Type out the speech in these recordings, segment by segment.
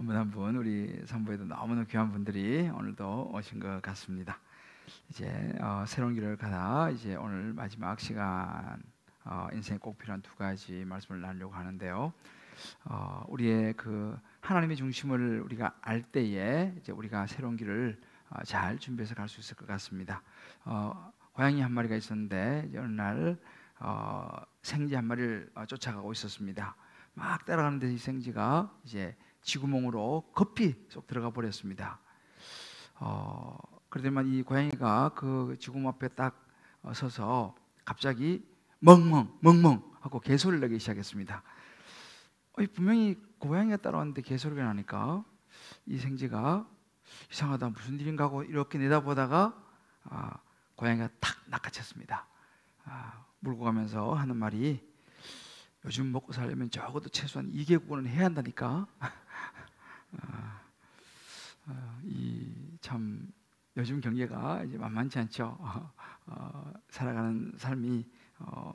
한 분 한 분 우리 선부에도 너무나 귀한 분들이 오늘도 오신 것 같습니다. 이제 새로운 길을 가다 이제 오늘 마지막 시간 인생에 꼭 필요한 두 가지 말씀을 나누려고 하는데요. 우리의 그 하나님의 중심을 우리가 알 때에 이제 우리가 새로운 길을 잘 준비해서 갈 수 있을 것 같습니다. 고양이 한 마리가 있었는데 어느 날 생쥐 한 마리를 쫓아가고 있었습니다. 막 따라가는데 이 생쥐가 이제 쥐구멍으로 급히 쏙 들어가 버렸습니다. 그러더만 이 고양이가 그 쥐구멍 앞에 딱 서서 갑자기 멍멍 멍멍 하고 개소리를 내기 시작했습니다. 분명히 고양이가 따라왔는데 개소리가 나니까 이 생쥐가 이상하다, 무슨 일인가 하고 이렇게 내다보다가 고양이가 탁 낚아챘습니다. 물고 가면서 하는 말이, 요즘 먹고 살려면 적어도 최소한 2개국어는 해야 한다니까. 이 참 요즘 경제가 이제 만만치 않죠. 살아가는 삶이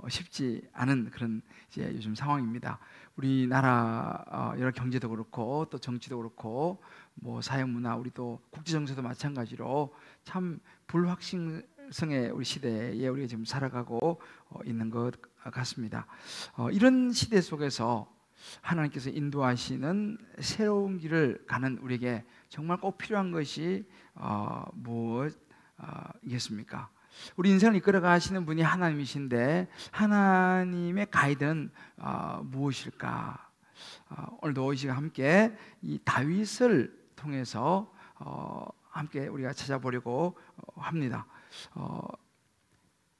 쉽지 않은 그런 이제 요즘 상황입니다. 우리나라 여러 경제도 그렇고 또 정치도 그렇고 뭐 사회 문화, 우리 또 국제 정세도 마찬가지로 참 불확실성의 우리 시대에 우리가 지금 살아가고 있는 것 같습니다. 이런 시대 속에서 하나님께서 인도하시는 새로운 길을 가는 우리에게 정말 꼭 필요한 것이 무엇이겠습니까? 우리 인생을 이끌어 가시는 분이 하나님이신데 하나님의 가이드는 무엇일까? 오늘도 이 시간 함께 이 다윗을 통해서 함께 우리가 찾아보려고 합니다.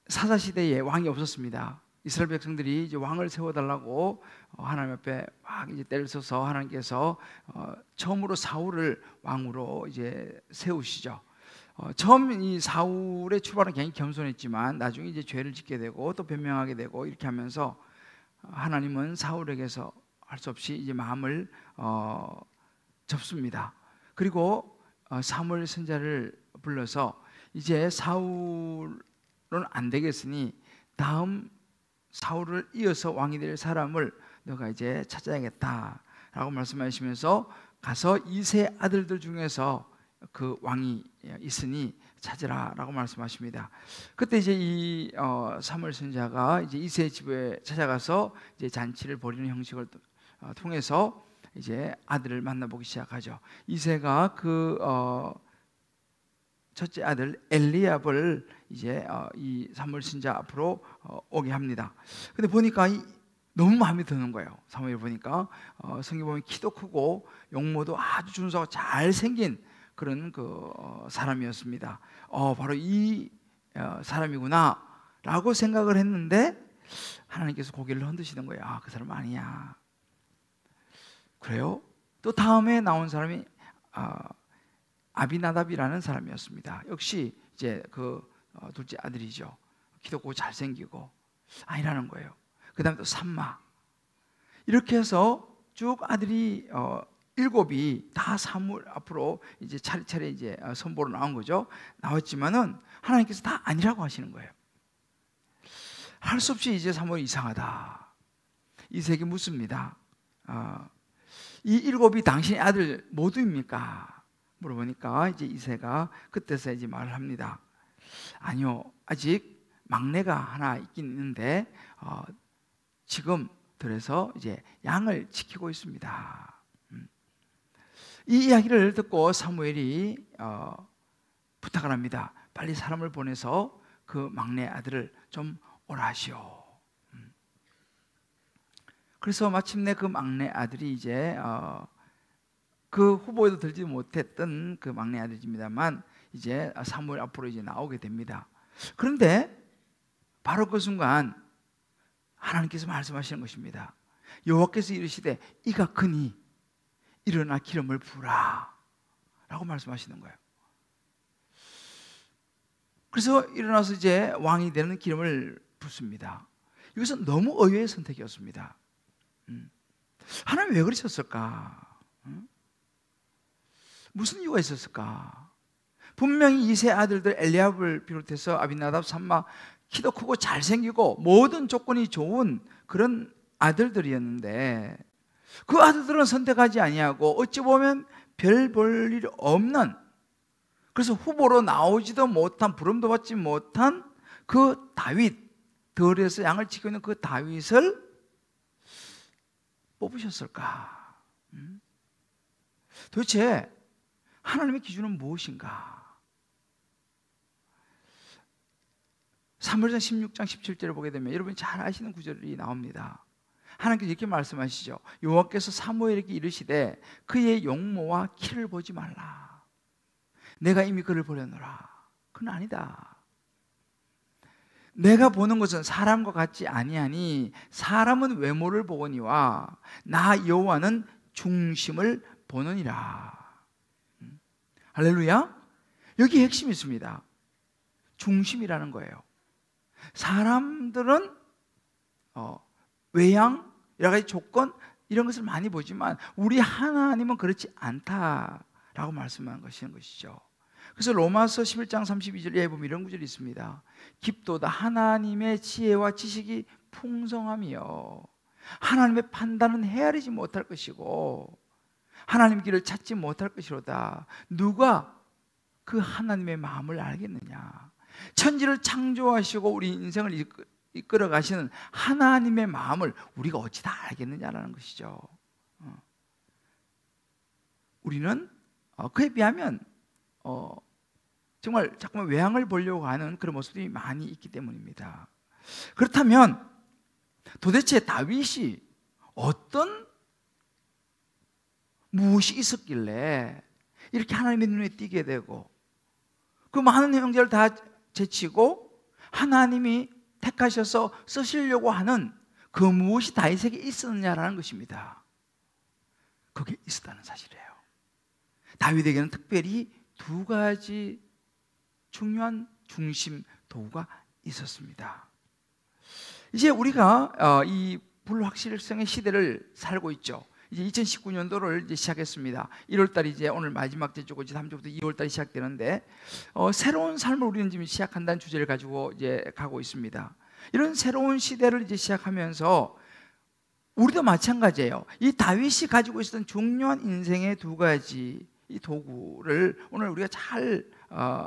사사시대에 왕이 없었습니다. 이스라엘 백성들이 이제 왕을 세워달라고 하나님 앞에 막 이제 때를 써서 하나님께서 처음으로 사울을 왕으로 이제 세우시죠. 처음 이 사울의 출발은 굉장히 겸손했지만 나중에 이제 죄를 짓게 되고 또 변명하게 되고 이렇게 하면서 하나님은 사울에게서 할 수 없이 이제 마음을 접습니다. 그리고 사무엘 선지자를 불러서 이제 사울은 안 되겠으니 다음 사울을 이어서 왕이 될 사람을 너가 이제 찾아야겠다라고 말씀하시면서 가서 이세 아들들 중에서 그 왕이 있으니 찾으라라고 말씀하십니다. 그때 이제 이 사무엘 선지자가 이제 이세 집에 찾아가서 이제 잔치를 벌이는 형식을 통해서 이제 아들을 만나보기 시작하죠. 이세가 그 첫째 아들 엘리압을 이제 이 사무엘 선지자 앞으로 오게 합니다. 근데 보니까 너무 마음에 드는 거예요. 사무엘 보니까 성경 보면 키도 크고 용모도 아주 준수하고 잘 생긴 그런 그 사람이었습니다. 바로 이 사람이구나라고 생각을 했는데 하나님께서 고개를 흔드시는 거예요. 그 사람 아니야. 그래요? 또 다음에 나온 사람이 아비나답이라는 사람이었습니다. 역시 이제 그 둘째 아들이죠. 키도 크고 잘생기고 아니라는 거예요. 그 다음에 또 삼마. 이렇게 해서 쭉 아들이 7이 다 사무엘 앞으로 이제 차례차례 이제 선보로 나온 거죠. 나왔지만은 하나님께서 다 아니라고 하시는 거예요. 할 수 없이 이제 사무엘이 이상하다. 이세에게 묻습니다. 이 7이 당신의 아들 모두입니까? 물어보니까 이제 이세가 그때서 이제 말을 합니다. 아니요, 아직 막내가 하나 있긴 있는데 지금 들어서 이제 양을 지키고 있습니다. 이 이야기를 듣고 사무엘이 부탁을 합니다. 빨리 사람을 보내서 그 막내 아들을 좀 오라 하시오. 그래서 마침내 그 막내 아들이 이제 그 후보에도 들지 못했던 그 막내 아들입니다만 이제 사무엘 앞으로 이제 나오게 됩니다. 그런데 바로 그 순간 하나님께서 말씀하시는 것입니다. 여호와께서 이르시되 이가 크니 일어나 기름을 부으라 라고 말씀하시는 거예요. 그래서 일어나서 이제 왕이 되는 기름을 붓습니다. 이것은 너무 의외의 선택이었습니다. 하나님 왜 그러셨을까? 무슨 이유가 있었을까? 분명히 이세 아들들 엘리압을 비롯해서 아비나답, 삼마, 키도 크고 잘생기고 모든 조건이 좋은 그런 아들들이었는데 그 아들들은 선택하지 아니하고 어찌 보면 별 볼 일 없는, 그래서 후보로 나오지도 못한, 부름도 받지 못한 그 다윗, 들에서 양을 지키고 있는 그 다윗을 뽑으셨을까? 도대체 하나님의 기준은 무엇인가? 사무엘상 16장 17절을 보게 되면 여러분이 잘 아시는 구절이 나옵니다. 하나님께서 이렇게 말씀하시죠. 여호와께서 사무엘에게 이르시되 그의 용모와 키를 보지 말라. 내가 이미 그를 버려놓으라. 그건 아니다. 내가 보는 것은 사람과 같지 아니하니 사람은 외모를 보거니와 나 여호와는 중심을 보느니라. 할렐루야. 여기 핵심이 있습니다. 중심이라는 거예요. 사람들은 외양, 여러 가지 조건 이런 것을 많이 보지만 우리 하나님은 그렇지 않다라고 말씀한 것이죠. 그래서 로마서 11장 32절에 보면 이런 구절이 있습니다. 깊도다 하나님의 지혜와 지식이 풍성함이요 하나님의 판단은 헤아리지 못할 것이고 하나님 길을 찾지 못할 것이로다. 누가 그 하나님의 마음을 알겠느냐. 천지를 창조하시고 우리 인생을 이끌어 가시는 하나님의 마음을 우리가 어찌 다 알겠느냐라는 것이죠. 우리는 그에 비하면 정말 자꾸만 외양을 보려고 하는 그런 모습들이 많이 있기 때문입니다. 그렇다면 도대체 다윗이 무엇이 있었길래 이렇게 하나님의 눈에 띄게 되고 그 많은 형제를 다 제치고 하나님이 택하셔서 쓰시려고 하는 그 무엇이 다윗에게 있었느냐라는 것입니다. 그게 있었다는 사실이에요. 다윗에게는 특별히 두 가지 중요한 중심 도구가 있었습니다. 이제 우리가 이 불확실성의 시대를 살고 있죠. 이제 2019년도를 이제 시작했습니다. 1월달이 이제 오늘 마지막 주고 이제 다음 주부터 2월달이 시작되는데 새로운 삶을 우리는 지금 시작한다는 주제를 가지고 이제 가고 있습니다. 이런 새로운 시대를 이제 시작하면서 우리도 마찬가지예요. 이 다윗이 가지고 있었던 중요한 인생의 두 가지 이 도구를 오늘 우리가 잘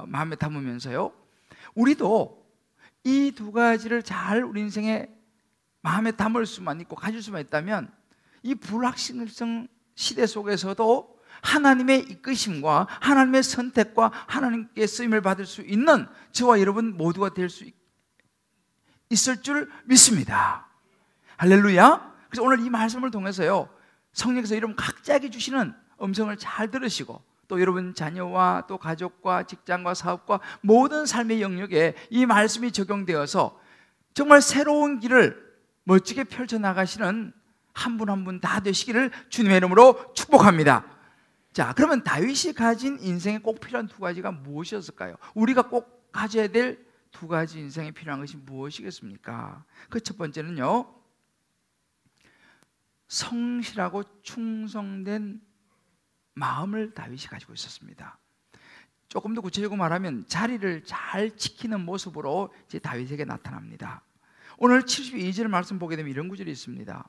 마음에 담으면서요. 우리도 이 두 가지를 잘 우리 인생에 마음에 담을 수만 있고 가질 수만 있다면 이 불확실성 시대 속에서도 하나님의 이끄심과 하나님의 선택과 하나님께 쓰임을 받을 수 있는 저와 여러분 모두가 될 수 있을 줄 믿습니다. 할렐루야. 그래서 오늘 이 말씀을 통해서요 성령께서 여러분 각자에게 주시는 음성을 잘 들으시고 또 여러분 자녀와 또 가족과 직장과 사업과 모든 삶의 영역에 이 말씀이 적용되어서 정말 새로운 길을 멋지게 펼쳐나가시는 한 분 한 분 다 되시기를 주님의 이름으로 축복합니다. 자, 그러면 다윗이 가진 인생에 꼭 필요한 두 가지가 무엇이었을까요? 우리가 꼭 가져야 될 두 가지 인생에 필요한 것이 무엇이겠습니까? 그 첫 번째는요, 성실하고 충성된 마음을 다윗이 가지고 있었습니다. 조금 더 구체적으로 말하면 자리를 잘 지키는 모습으로 이제 다윗에게 나타납니다. 오늘 72절 말씀 보게 되면 이런 구절이 있습니다.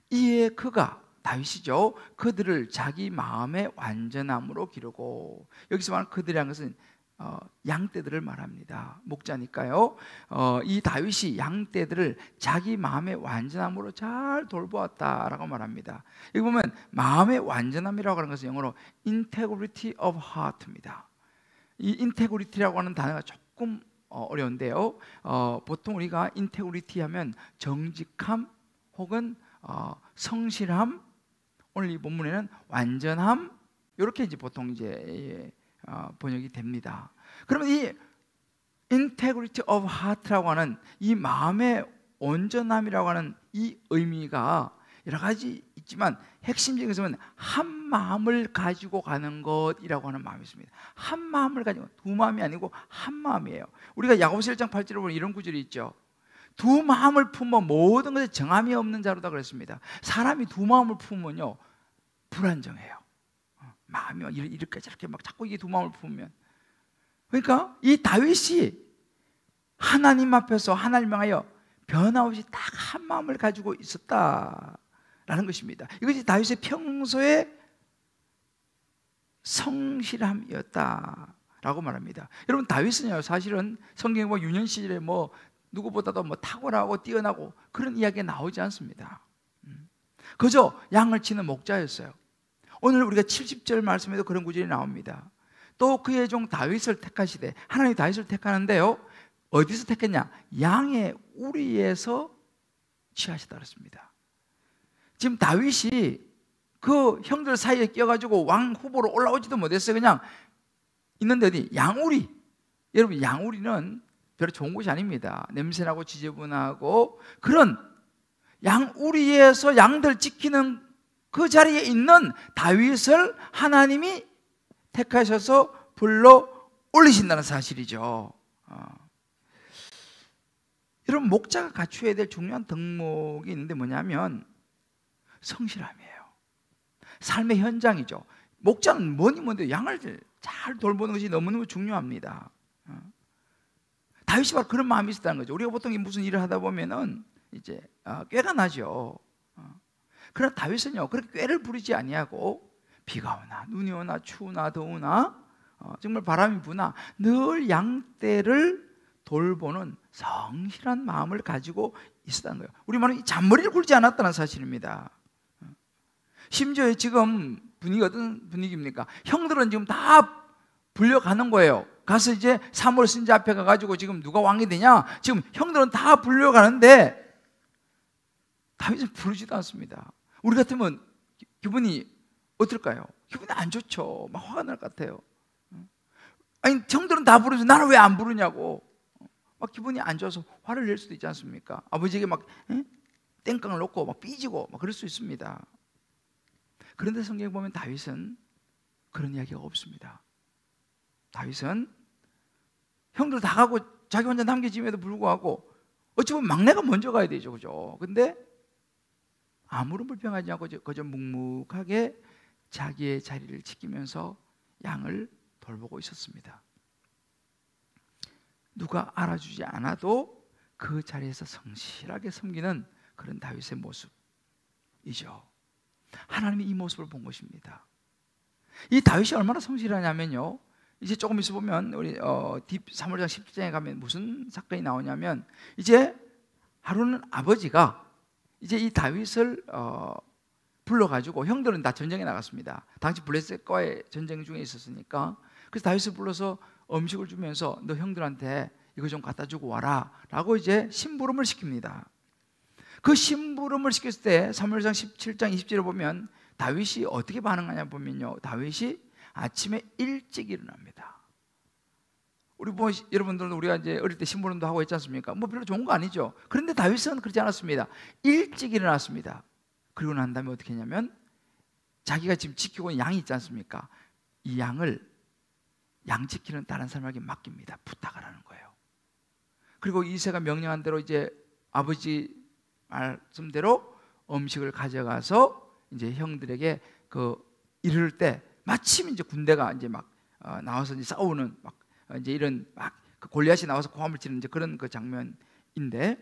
이에 그가 다윗이죠. 그들을 자기 마음의 완전함으로 기르고, 여기서 말하는 그들이라는 것은 양떼들을 말합니다. 목자니까요. 이 다윗이 양떼들을 자기 마음의 완전함으로 잘 돌보았다라고 말합니다. 여기 보면 마음의 완전함이라고 하는 것은 영어로 integrity of heart입니다. 이 integrity라고 하는 단어가 조금 어려운데요. 보통 우리가 integrity 하면 정직함 혹은 성실함, 오늘 이 본문에는 완전함, 이렇게 이제 보통 이제 번역이 됩니다. 그러면 이 integrity of heart라고 하는 이 마음의 온전함이라고 하는 이 의미가 여러 가지 있지만 핵심적인 것은 한 마음을 가지고 가는 것이라고 하는 마음이 있습니다. 한 마음을 가지고, 두 마음이 아니고 한 마음이에요. 우리가 야고보서 1장 8절에 보면 이런 구절이 있죠. 두 마음을 품어 모든 것에 정함이 없는 자로다 그랬습니다. 사람이 두 마음을 품으면요 불안정해요. 마음이 이렇게 저렇게 막 자꾸 이게 두 마음을 품으면, 그러니까 이 다윗이 하나님 앞에서 하나님을 향하여 변함없이 딱 한 마음을 가지고 있었다. 것입니다. 이것이 다윗의 평소의 성실함이었다라고 말합니다. 여러분, 다윗은요, 사실은 성경에 뭐 유년 시절에 뭐 누구보다도 뭐 탁월하고 뛰어나고 그런 이야기가 나오지 않습니다. 그저 양을 치는 목자였어요. 오늘 우리가 70절 말씀에도 그런 구절이 나옵니다. 또 그의 종 다윗을 택하시되, 하나님이 다윗을 택하는데요, 어디서 택했냐? 양의 우리에서 취하시다 그랬습니다. 지금 다윗이 그 형들 사이에 껴가지고 왕 후보로 올라오지도 못했어요. 그냥 있는데 어디? 양우리. 여러분, 양우리는 별로 좋은 곳이 아닙니다. 냄새나고 지저분하고 그런 양우리에서 양들 지키는 그 자리에 있는 다윗을 하나님이 택하셔서 불러 올리신다는 사실이죠. 여러분, 목자가 갖추어야 될 중요한 덕목이 있는데 뭐냐면 성실함이에요. 삶의 현장이죠. 목자는 뭐니 뭐니 양을 잘 돌보는 것이 너무너무 중요합니다. 다윗이 바로 그런 마음이 있었다는 거죠. 우리가 보통 무슨 일을 하다 보면은 이제 꾀가 나죠. 그러나 다윗은요, 그렇게 꾀를 부리지 아니하고 비가 오나 눈이 오나 추우나 더우나 정말 바람이 부나 늘 양떼를 돌보는 성실한 마음을 가지고 있었다는 거예요. 우리 말은 잔머리를 굴지 않았다는 사실입니다. 심지어 지금 분위기 어떤 분위기입니까? 형들은 지금 다 불려가는 거예요. 가서 이제 사무엘 선지자 앞에 가가지고 지금 누가 왕이 되냐? 지금 형들은 다 불려가는데 다윗은 부르지도 않습니다. 우리 같으면 기분이 어떨까요? 기분이 안 좋죠. 막 화가 날 것 같아요. 아니, 형들은 다 부르면서 나는 왜 안 부르냐고 막 기분이 안 좋아서 화를 낼 수도 있지 않습니까? 아버지에게 막 땡깡을 놓고 막 삐지고 막 그럴 수 있습니다. 그런데 성경에 보면 다윗은 그런 이야기가 없습니다. 다윗은 형들 다 가고 자기 혼자 남겨짐에도 불구하고 어찌 보면 막내가 먼저 가야 되죠, 그죠? 근데 아무런 불평하지 않고 그저 묵묵하게 자기의 자리를 지키면서 양을 돌보고 있었습니다. 누가 알아주지 않아도 그 자리에서 성실하게 섬기는 그런 다윗의 모습이죠. 하나님이 이 모습을 본 것입니다. 이 다윗이 얼마나 성실하냐면요, 이제 조금 있어 보면 우리 사무엘상 10장에 가면 무슨 사건이 나오냐면, 이제 하루는 아버지가 이제 이 다윗을 불러가지고, 형들은 다 전쟁에 나갔습니다. 당시 블레셋과의 전쟁 중에 있었으니까. 그래서 다윗을 불러서 음식을 주면서 너 형들한테 이거 좀 갖다 주고 와라 라고 이제 심부름을 시킵니다. 그 심부름을 시켰을 때 사무엘상 17장 20절에 보면 다윗이 어떻게 반응하냐 보면요, 다윗이 아침에 일찍 일어납니다. 우리 뭐 여러분들도 우리가 이제 어릴 때 심부름도 하고 있지 않습니까? 뭐 별로 좋은 거 아니죠. 그런데 다윗은 그렇지 않았습니다. 일찍 일어났습니다. 그리고 난 다음에 어떻게 했냐면 자기가 지금 지키고 있는 양이 있지 않습니까? 이 양을 양 지키는 다른 사람에게 맡깁니다. 부탁을 하는 거예요. 그리고 이새가 명령한 대로 이제 아버지 말씀대로 음식을 가져가서 이제 형들에게 그 이를 때 마침 이제 군대가 이제 막 나와서 이제 싸우는 막 이제 이런 막 그 골리앗이 나와서 고함을 치는 이제 그런 그 장면인데,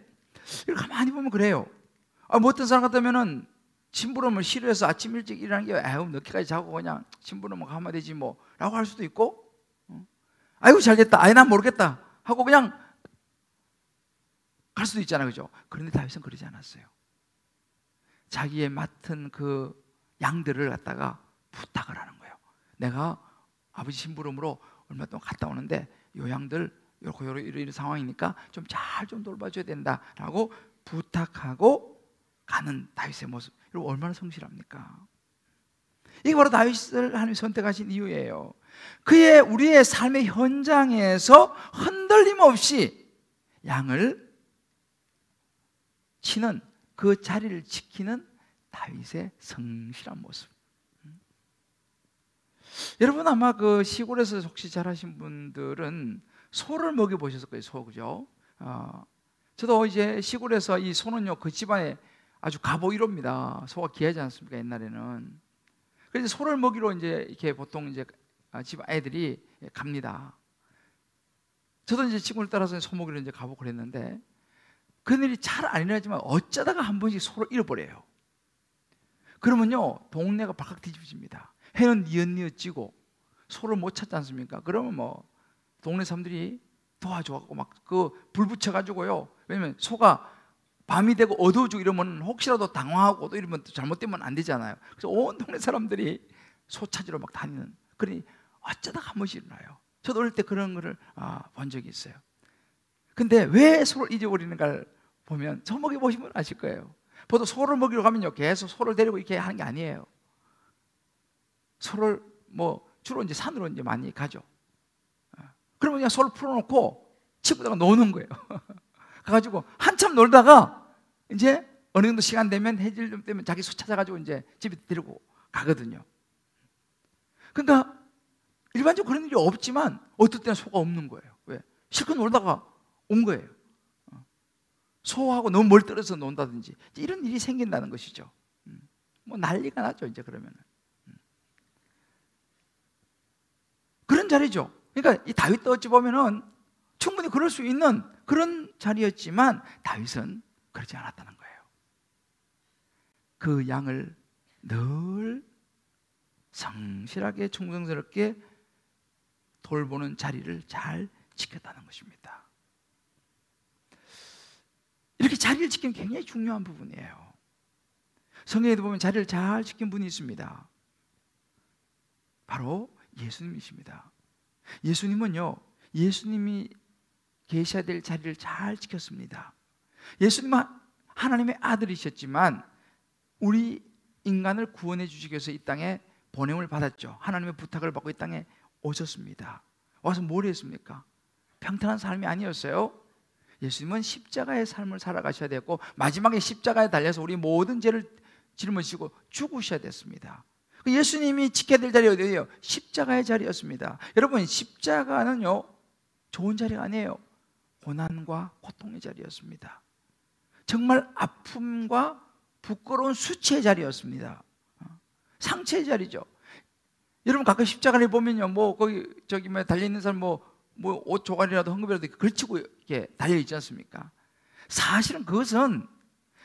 이걸 가만히 보면 그래요. 뭐 어떤 사람 같으면은 심부름을 싫어해서 아침 일찍 일어나는 게 아유 늦게까지 자고 그냥 심부름을 하면 되지 뭐라고 할 수도 있고, 아이고 잘됐다, 아이 난 모르겠다 하고 그냥 갈 수도 있잖아요, 그죠? 그런데 다윗은 그러지 않았어요. 자기의 맡은 그 양들을 갖다가 부탁을 하는 거예요. 내가 아버지 심부름으로 얼마 동안 갔다 오는데 요 양들 이런 상황이니까 좀 잘 좀 돌봐줘야 된다라고 부탁하고 가는 다윗의 모습. 여러분 얼마나 성실합니까? 이게 바로 다윗을 하나님이 선택하신 이유예요. 우리의 삶의 현장에서 흔들림 없이 양을 치는 그 자리를 지키는 다윗의 성실한 모습. 여러분 아마 그 시골에서 혹시 자라신 분들은 소를 먹여 보셨을 거예요. 소, 그죠? 저도 이제 시골에서 이 소는요 그 집안에 아주 갑오 1호입니다. 소가 귀하지 않습니까? 옛날에는. 그래서 소를 먹이러 이제 이렇게 보통 이제 집 아이들이 갑니다. 저도 이제 친구를 따라서 소 먹이러 이제 가보고 그랬는데, 그들이 잘 안 일어나지만 어쩌다가 한 번씩 소를 잃어버려요. 그러면요 동네가 발칵 뒤집어집니다. 해는 뉘엿뉘엿지고 소를 못 찾지 않습니까? 그러면 뭐 동네 사람들이 도와줘갖고 막 그 불 붙여가지고요. 왜냐면 소가 밤이 되고 어두워지고 이러면 혹시라도 당황하고 또 이러면 또 잘못되면 안 되잖아요. 그래서 온 동네 사람들이 소 찾으러 막 다니는, 그러니 어쩌다가 한 번씩 일어나요. 저도 어릴 때 그런 거를 본 적이 있어요. 근데 왜 소를 잊어버리는가를 보면 소 먹여 보시면 아실 거예요. 보통 소를 먹이러 가면요 계속 소를 데리고 이렇게 하는 게 아니에요. 소를 뭐 주로 이제 산으로 이제 많이 가죠. 그러면 그냥 소를 풀어놓고 친구들과 노는 거예요. 가가지고 한참 놀다가 이제 어느 정도 시간 되면 해질 좀 되면 자기 소 찾아가지고 이제 집에 데리고 가거든요. 그러니까 일반적으로 그런 일이 없지만 어떨 때는 소가 없는 거예요. 왜? 실컷 놀다가 온 거예요. 소하고 너무 멀떨어서 논다든지 이런 일이 생긴다는 것이죠. 뭐 난리가 나죠 이제 그러면은. 그런 자리죠. 그러니까 이 다윗도 어찌 보면은 충분히 그럴 수 있는 그런 자리였지만 다윗은 그러지 않았다는 거예요. 그 양을 늘 성실하게 충성스럽게 돌보는 자리를 잘 지켰다는 것입니다. 이렇게 자리를 지키는 게 굉장히 중요한 부분이에요. 성경에도 보면 자리를 잘 지킨 분이 있습니다. 바로 예수님이십니다. 예수님은요, 예수님이 계셔야 될 자리를 잘 지켰습니다. 예수님은 하나님의 아들이셨지만 우리 인간을 구원해 주시기 위해서 이 땅에 보냄을 받았죠. 하나님의 부탁을 받고 이 땅에 오셨습니다. 와서 뭘 했습니까? 평탄한 삶이 아니었어요. 예수님은 십자가의 삶을 살아가셔야 됐고 마지막에 십자가에 달려서 우리 모든 죄를 짊어지시고 죽으셔야 됐습니다. 예수님이 지켜야 될 자리가 어디예요? 십자가의 자리였습니다. 여러분 십자가는요 좋은 자리가 아니에요. 고난과 고통의 자리였습니다. 정말 아픔과 부끄러운 수치의 자리였습니다. 상처의 자리죠. 여러분 가끔 십자가를 보면요, 뭐 거기 저기 뭐 달려 있는 사람 뭐 옷 조각이라도 헝겊이라도 걸치고 이렇게 달려 있지 않습니까? 사실은 그것은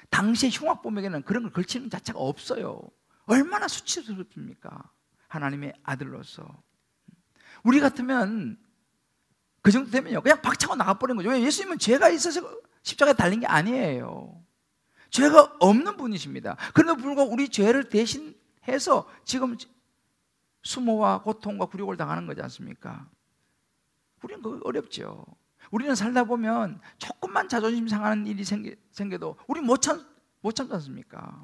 당시의 흉악범에게는 그런 걸 걸치는 자체가 없어요. 얼마나 수치스럽습니까? 하나님의 아들로서. 우리 같으면 그 정도 되면요 그냥 박차고 나가버리는 거죠. 왜? 예수님은 죄가 있어서 십자가에 달린 게 아니에요. 죄가 없는 분이십니다. 그런데 불구하고 우리 죄를 대신해서 지금 수모와 고통과 굴욕을 당하는 거지 않습니까? 우리는 그거 어렵죠. 우리는 살다 보면 조금만 자존심 상하는 일이 생겨도 우리 못 참지 않습니까?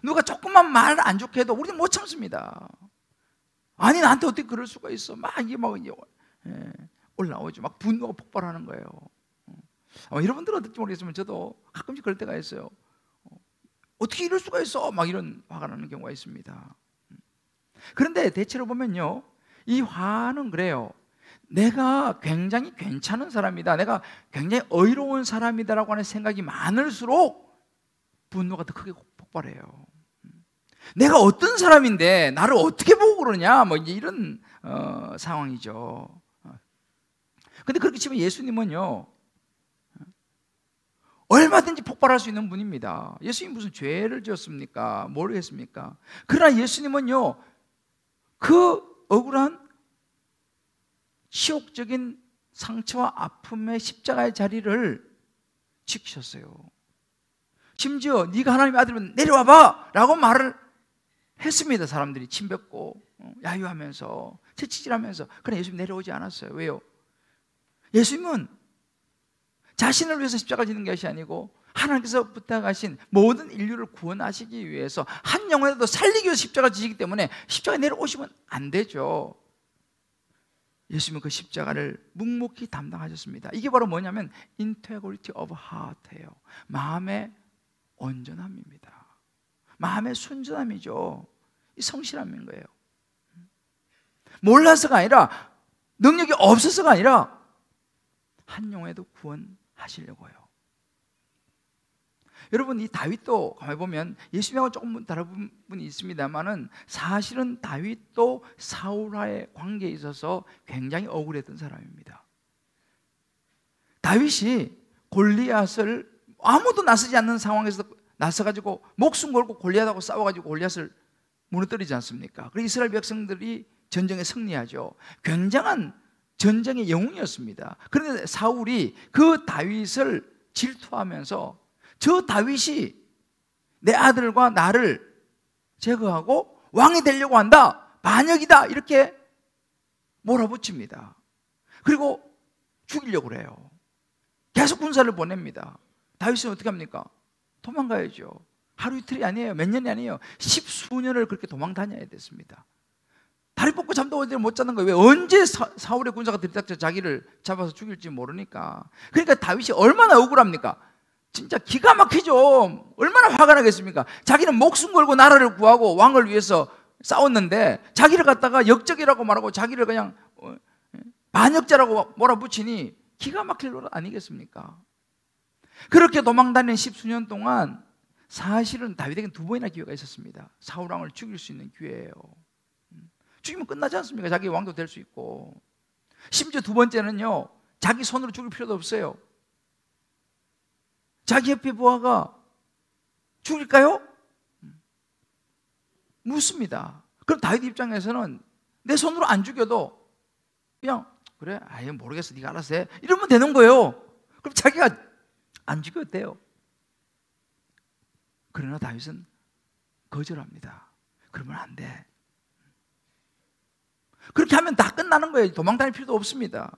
누가 조금만 말 안 좋게 해도 우리는 못 참습니다. 아니 나한테 어떻게 그럴 수가 있어? 막 이게 올라오죠. 막 분노가 폭발하는 거예요. 여러분들은 어떨지 모르겠지만 저도 가끔씩 그럴 때가 있어요. 어떻게 이럴 수가 있어? 막 이런 화가 나는 경우가 있습니다. 그런데 대체로 보면요 이 화는 그래요. 내가 굉장히 괜찮은 사람이다, 내가 굉장히 의로운 사람이다라고 하는 생각이 많을수록 분노가 더 크게 폭발해요. 내가 어떤 사람인데 나를 어떻게 보고 그러냐, 뭐 이제 이런 상황이죠. 근데 그렇게 치면 예수님은요 얼마든지 폭발할 수 있는 분입니다. 예수님 무슨 죄를 지었습니까? 모르겠습니까? 그러나 예수님은요 그 억울한 치욕적인 상처와 아픔의 십자가의 자리를 지키셨어요. 심지어 네가 하나님의 아들이면 내려와봐 라고 말을 했습니다. 사람들이 침뱉고 야유하면서 채찍질하면서. 그러나 예수님 내려오지 않았어요. 왜요? 예수님은 자신을 위해서 십자가를 지는 것이 아니고 하나님께서 부탁하신 모든 인류를 구원하시기 위해서 한 영혼이라도 살리기 위해서 십자가를 지시기 때문에 십자가에 내려오시면 안 되죠. 예수님은 그 십자가를 묵묵히 담당하셨습니다. 이게 바로 뭐냐면 integrity of heart예요. 마음의 온전함입니다. 마음의 순전함이죠. 이 성실함인 거예요. 몰라서가 아니라 능력이 없어서가 아니라 한 영혼에도 구원하시려고요. 여러분 이 다윗도 가만히 보면 예수님하고 조금 다른 부분이 있습니다만은 사실은 다윗도 사울과의 관계에 있어서 굉장히 억울했던 사람입니다. 다윗이 골리앗을 아무도 나서지 않는 상황에서 나서가지고 목숨 걸고 골리앗하고 싸워가지고 골리앗을 무너뜨리지 않습니까? 그리고 이스라엘 백성들이 전쟁에 승리하죠. 굉장한 전쟁의 영웅이었습니다. 그런데 사울이 그 다윗을 질투하면서 저 다윗이 내 아들과 나를 제거하고 왕이 되려고 한다, 반역이다, 이렇게 몰아붙입니다. 그리고 죽이려고 그래요. 계속 군사를 보냅니다. 다윗은 어떻게 합니까? 도망가야죠. 하루 이틀이 아니에요. 몇 년이 아니에요. 십수년을 그렇게 도망 다녀야 됐습니다. 다리 뻗고 잠도 못 자는 거예요. 왜? 언제 사울의 군사가 들이닥쳐 자기를 잡아서 죽일지 모르니까. 그러니까 다윗이 얼마나 억울합니까? 진짜 기가 막히죠. 얼마나 화가 나겠습니까? 자기는 목숨 걸고 나라를 구하고 왕을 위해서 싸웠는데 자기를 갖다가 역적이라고 말하고 자기를 그냥 반역자라고 몰아붙이니 기가 막힐 노릇 아니겠습니까? 그렇게 도망다니는 십수년 동안 사실은 다윗에게는 두 번이나 기회가 있었습니다. 사울 왕을 죽일 수 있는 기회예요. 죽이면 끝나지 않습니까? 자기 왕도 될 수 있고. 심지어 두 번째는요, 자기 손으로 죽일 필요도 없어요. 자기 옆에 부하가 죽일까요? 묻습니다. 그럼 다윗 입장에서는 내 손으로 안 죽여도 그냥 그래, 아예 모르겠어, 네가 알아서 해, 이러면 되는 거예요. 그럼 자기가 안 죽여도 돼요. 그러나 다윗은 거절합니다. 그러면 안 돼. 그렇게 하면 다 끝나는 거예요. 도망 다닐 필요도 없습니다.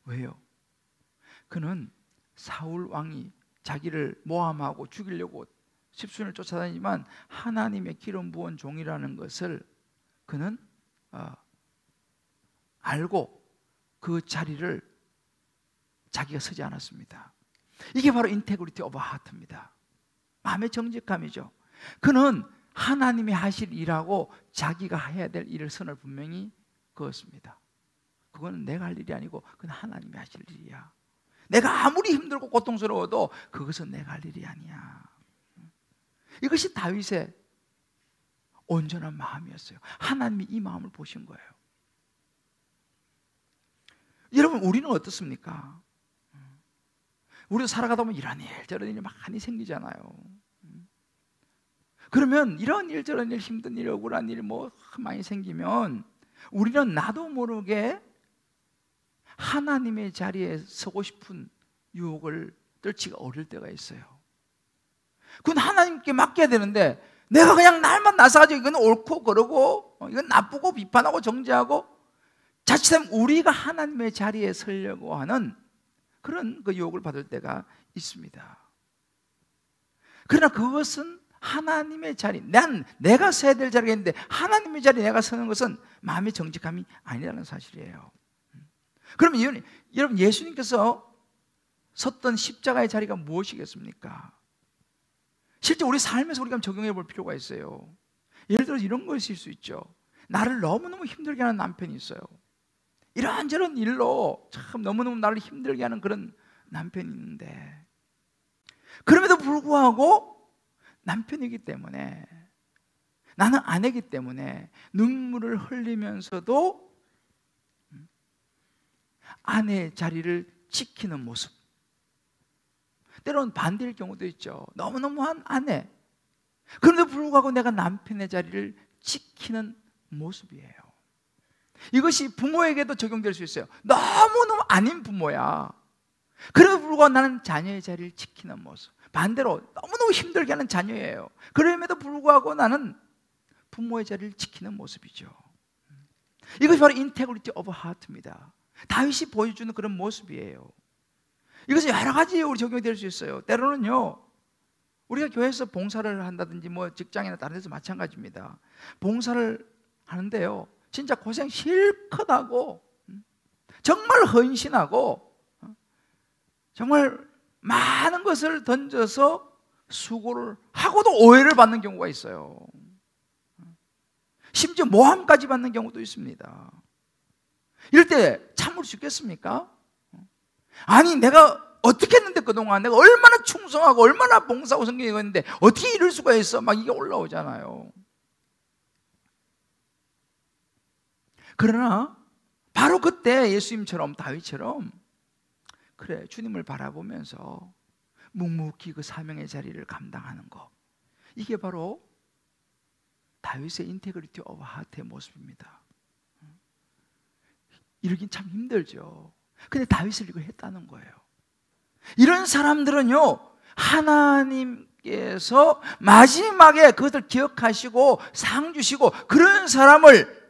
왜요? 그는 사울 왕이 자기를 모함하고 죽이려고 십수년을 쫓아다니지만 하나님의 기름 부은 종이라는 것을 그는 알고 그 자리를 자기가 서지 않았습니다. 이게 바로 인테그리티 오브 하트입니다. 마음의 정직함이죠. 그는 하나님이 하실 일하고 자기가 해야 될 일을 선을 분명히 그었습니다. 그건 내가 할 일이 아니고 그건 하나님이 하실 일이야. 내가 아무리 힘들고 고통스러워도 그것은 내가 할 일이 아니야. 이것이 다윗의 온전한 마음이었어요. 하나님이 이 마음을 보신 거예요. 여러분, 우리는 어떻습니까? 우리도 살아가다 보면 이런 일 저런 일이 많이 생기잖아요. 그러면 이런 일 저런 일, 힘든 일, 억울한 일 뭐 많이 생기면 우리는 나도 모르게 하나님의 자리에 서고 싶은 유혹을 떨치기가 어릴 때가 있어요. 그건 하나님께 맡겨야 되는데 내가 그냥 날만 나서가지고 이건 옳고 그러고 이건 나쁘고 비판하고 정죄하고 자칫하면 우리가 하나님의 자리에 서려고 하는 그런 그 유혹을 받을 때가 있습니다. 그러나 그것은 하나님의 자리, 내가 서야 될 자리가 있는데 하나님의 자리에 내가 서는 것은 마음의 정직함이 아니라는 사실이에요. 그러면 여러분, 예수님께서 섰던 십자가의 자리가 무엇이겠습니까? 실제 우리 삶에서 우리가 적용해 볼 필요가 있어요. 예를 들어 이런 것일 수 있죠. 나를 너무너무 힘들게 하는 남편이 있어요. 이런저런 일로 참 너무너무 나를 힘들게 하는 그런 남편이 있는데 그럼에도 불구하고 남편이기 때문에, 나는 아내이기 때문에 눈물을 흘리면서도 아내의 자리를 지키는 모습. 때로는 반대일 경우도 있죠. 너무너무한 아내, 그런데도 불구하고 내가 남편의 자리를 지키는 모습이에요. 이것이 부모에게도 적용될 수 있어요. 너무너무 아닌 부모야. 그럼에도 불구하고 나는 자녀의 자리를 지키는 모습. 반대로 너무너무 힘들게 하는 자녀예요. 그럼에도 불구하고 나는 부모의 자리를 지키는 모습이죠. 이것이 바로 인테그리티 오브 하트입니다. 다윗이 보여주는 그런 모습이에요. 이것이 여러 가지 우리 적용이 될 수 있어요. 때로는요, 우리가 교회에서 봉사를 한다든지 뭐 직장이나 다른 데서 마찬가지입니다. 봉사를 하는데요, 진짜 고생 실컷 하고 정말 헌신하고 정말 많은 것을 던져서 수고를 하고도 오해를 받는 경우가 있어요. 심지어 모함까지 받는 경우도 있습니다. 이럴 때 참을 수 있겠습니까? 아니, 내가 어떻게 했는데 그동안 내가 얼마나 충성하고 얼마나 봉사하고 성경이 있는데 어떻게 이럴 수가 있어? 막 이게 올라오잖아요. 그러나 바로 그때 예수님처럼, 다윗처럼, 그래, 주님을 바라보면서 묵묵히 그 사명의 자리를 감당하는 것, 이게 바로 다윗의 인테그리티 오브 하트의 모습입니다. 이러긴 참 힘들죠. 근데 다윗을 이걸 했다는 거예요. 이런 사람들은요, 하나님께서 마지막에 그것을 기억하시고 상 주시고 그런 사람을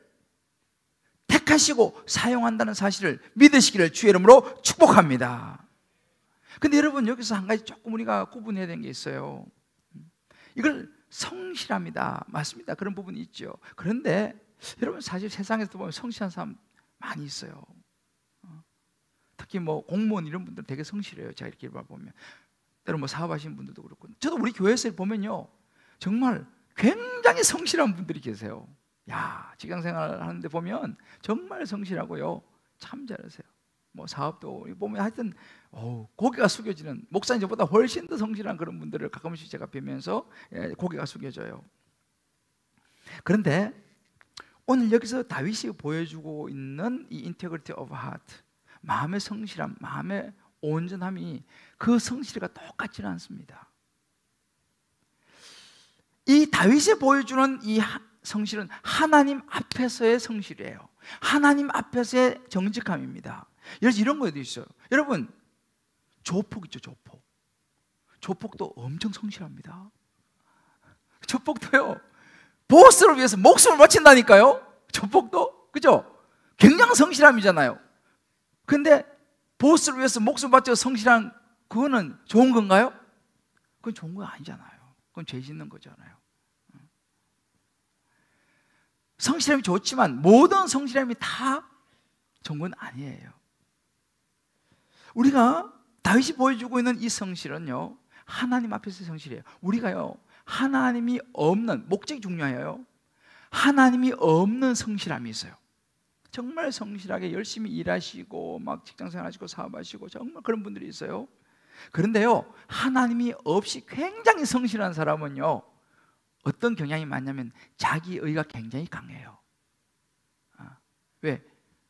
택하시고 사용한다는 사실을 믿으시기를 주의 이름으로 축복합니다. 근데 여러분, 여기서 한 가지 조금 우리가 구분해야 되는 게 있어요. 이걸 성실합니다. 맞습니다. 그런 부분이 있죠. 그런데 여러분, 사실 세상에서 보면 성실한 사람 많이 있어요. 특히 뭐 공무원 이런 분들 되게 성실해요. 제가 이렇게 보면, 때로 뭐 사업하시는 분들도 그렇고, 저도 우리 교회에서 보면요, 정말 굉장히 성실한 분들이 계세요. 야, 직장생활 하는데 보면 정말 성실하고요, 참 잘하세요. 뭐 사업도 보면 하여튼 고개가 숙여지는, 목사님 저보다 훨씬 더 성실한 그런 분들을 가끔씩 제가 뵈면서 고개가 숙여져요. 그런데 오늘 여기서 다윗이 보여주고 있는 이 인테그리티 오브 하트, 마음의 성실함, 마음의 온전함이 그 성실과 똑같지는 않습니다. 이 다윗이 보여주는 이 성실은 하나님 앞에서의 성실이에요. 하나님 앞에서의 정직함입니다. 그래서 이런 거에도 있어요. 여러분, 조폭 있죠, 조폭. 조폭도 엄청 성실합니다. 조폭도요, 보스를 위해서 목숨을 바친다니까요. 조폭도, 그죠? 굉장한 성실함이잖아요. 근데 보스를 위해서 목숨을 바쳐 성실한, 그거는 좋은 건가요? 그건 좋은 거 아니잖아요. 그건 죄 짓는 거잖아요. 성실함이 좋지만 모든 성실함이 다 좋은 건 아니에요. 우리가 다윗이 보여주고 있는 이 성실은요, 하나님 앞에서의 성실이에요. 우리가요, 하나님이 없는, 목적이 중요해요. 하나님이 없는 성실함이 있어요. 정말 성실하게 열심히 일하시고 막 직장생활 하시고 사업하시고 정말 그런 분들이 있어요. 그런데요, 하나님이 없이 굉장히 성실한 사람은요, 어떤 경향이 많냐면 자기의가 굉장히 강해요. 왜?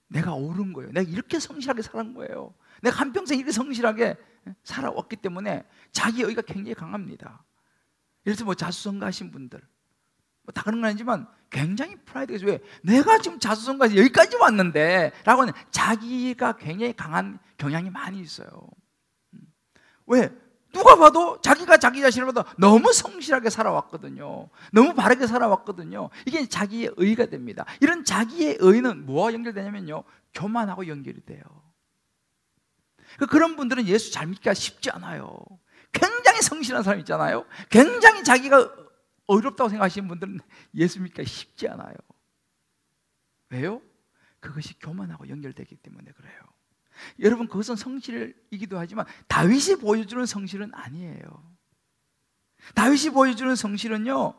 내가 옳은 거예요. 내가 이렇게 성실하게 살은 거예요. 내가 한평생 이렇게 성실하게 살아왔기 때문에 자기의가 굉장히 강합니다. 예를 들어서 뭐 자수성가하신 분들, 뭐 다 그런 건 아니지만 굉장히 프라이드가, 왜? 내가 지금 자수성가해서 여기까지 왔는데 라고 하는 자기가 굉장히 강한 경향이 많이 있어요. 왜? 누가 봐도 자기가 자기 자신을 봐도 너무 성실하게 살아왔거든요. 너무 바르게 살아왔거든요. 이게 자기의 의가 됩니다. 이런 자기의 의는 뭐와 연결되냐면요, 교만하고 연결이 돼요. 그런 분들은 예수 잘 믿기가 쉽지 않아요. 굉장히 성실한 사람 있잖아요. 굉장히 자기가 어렵다고 생각하시는 분들은 예수 믿기가 쉽지 않아요. 왜요? 그것이 교만하고 연결되기 때문에 그래요. 여러분, 그것은 성실이기도 하지만 다윗이 보여주는 성실은 아니에요. 다윗이 보여주는 성실은요,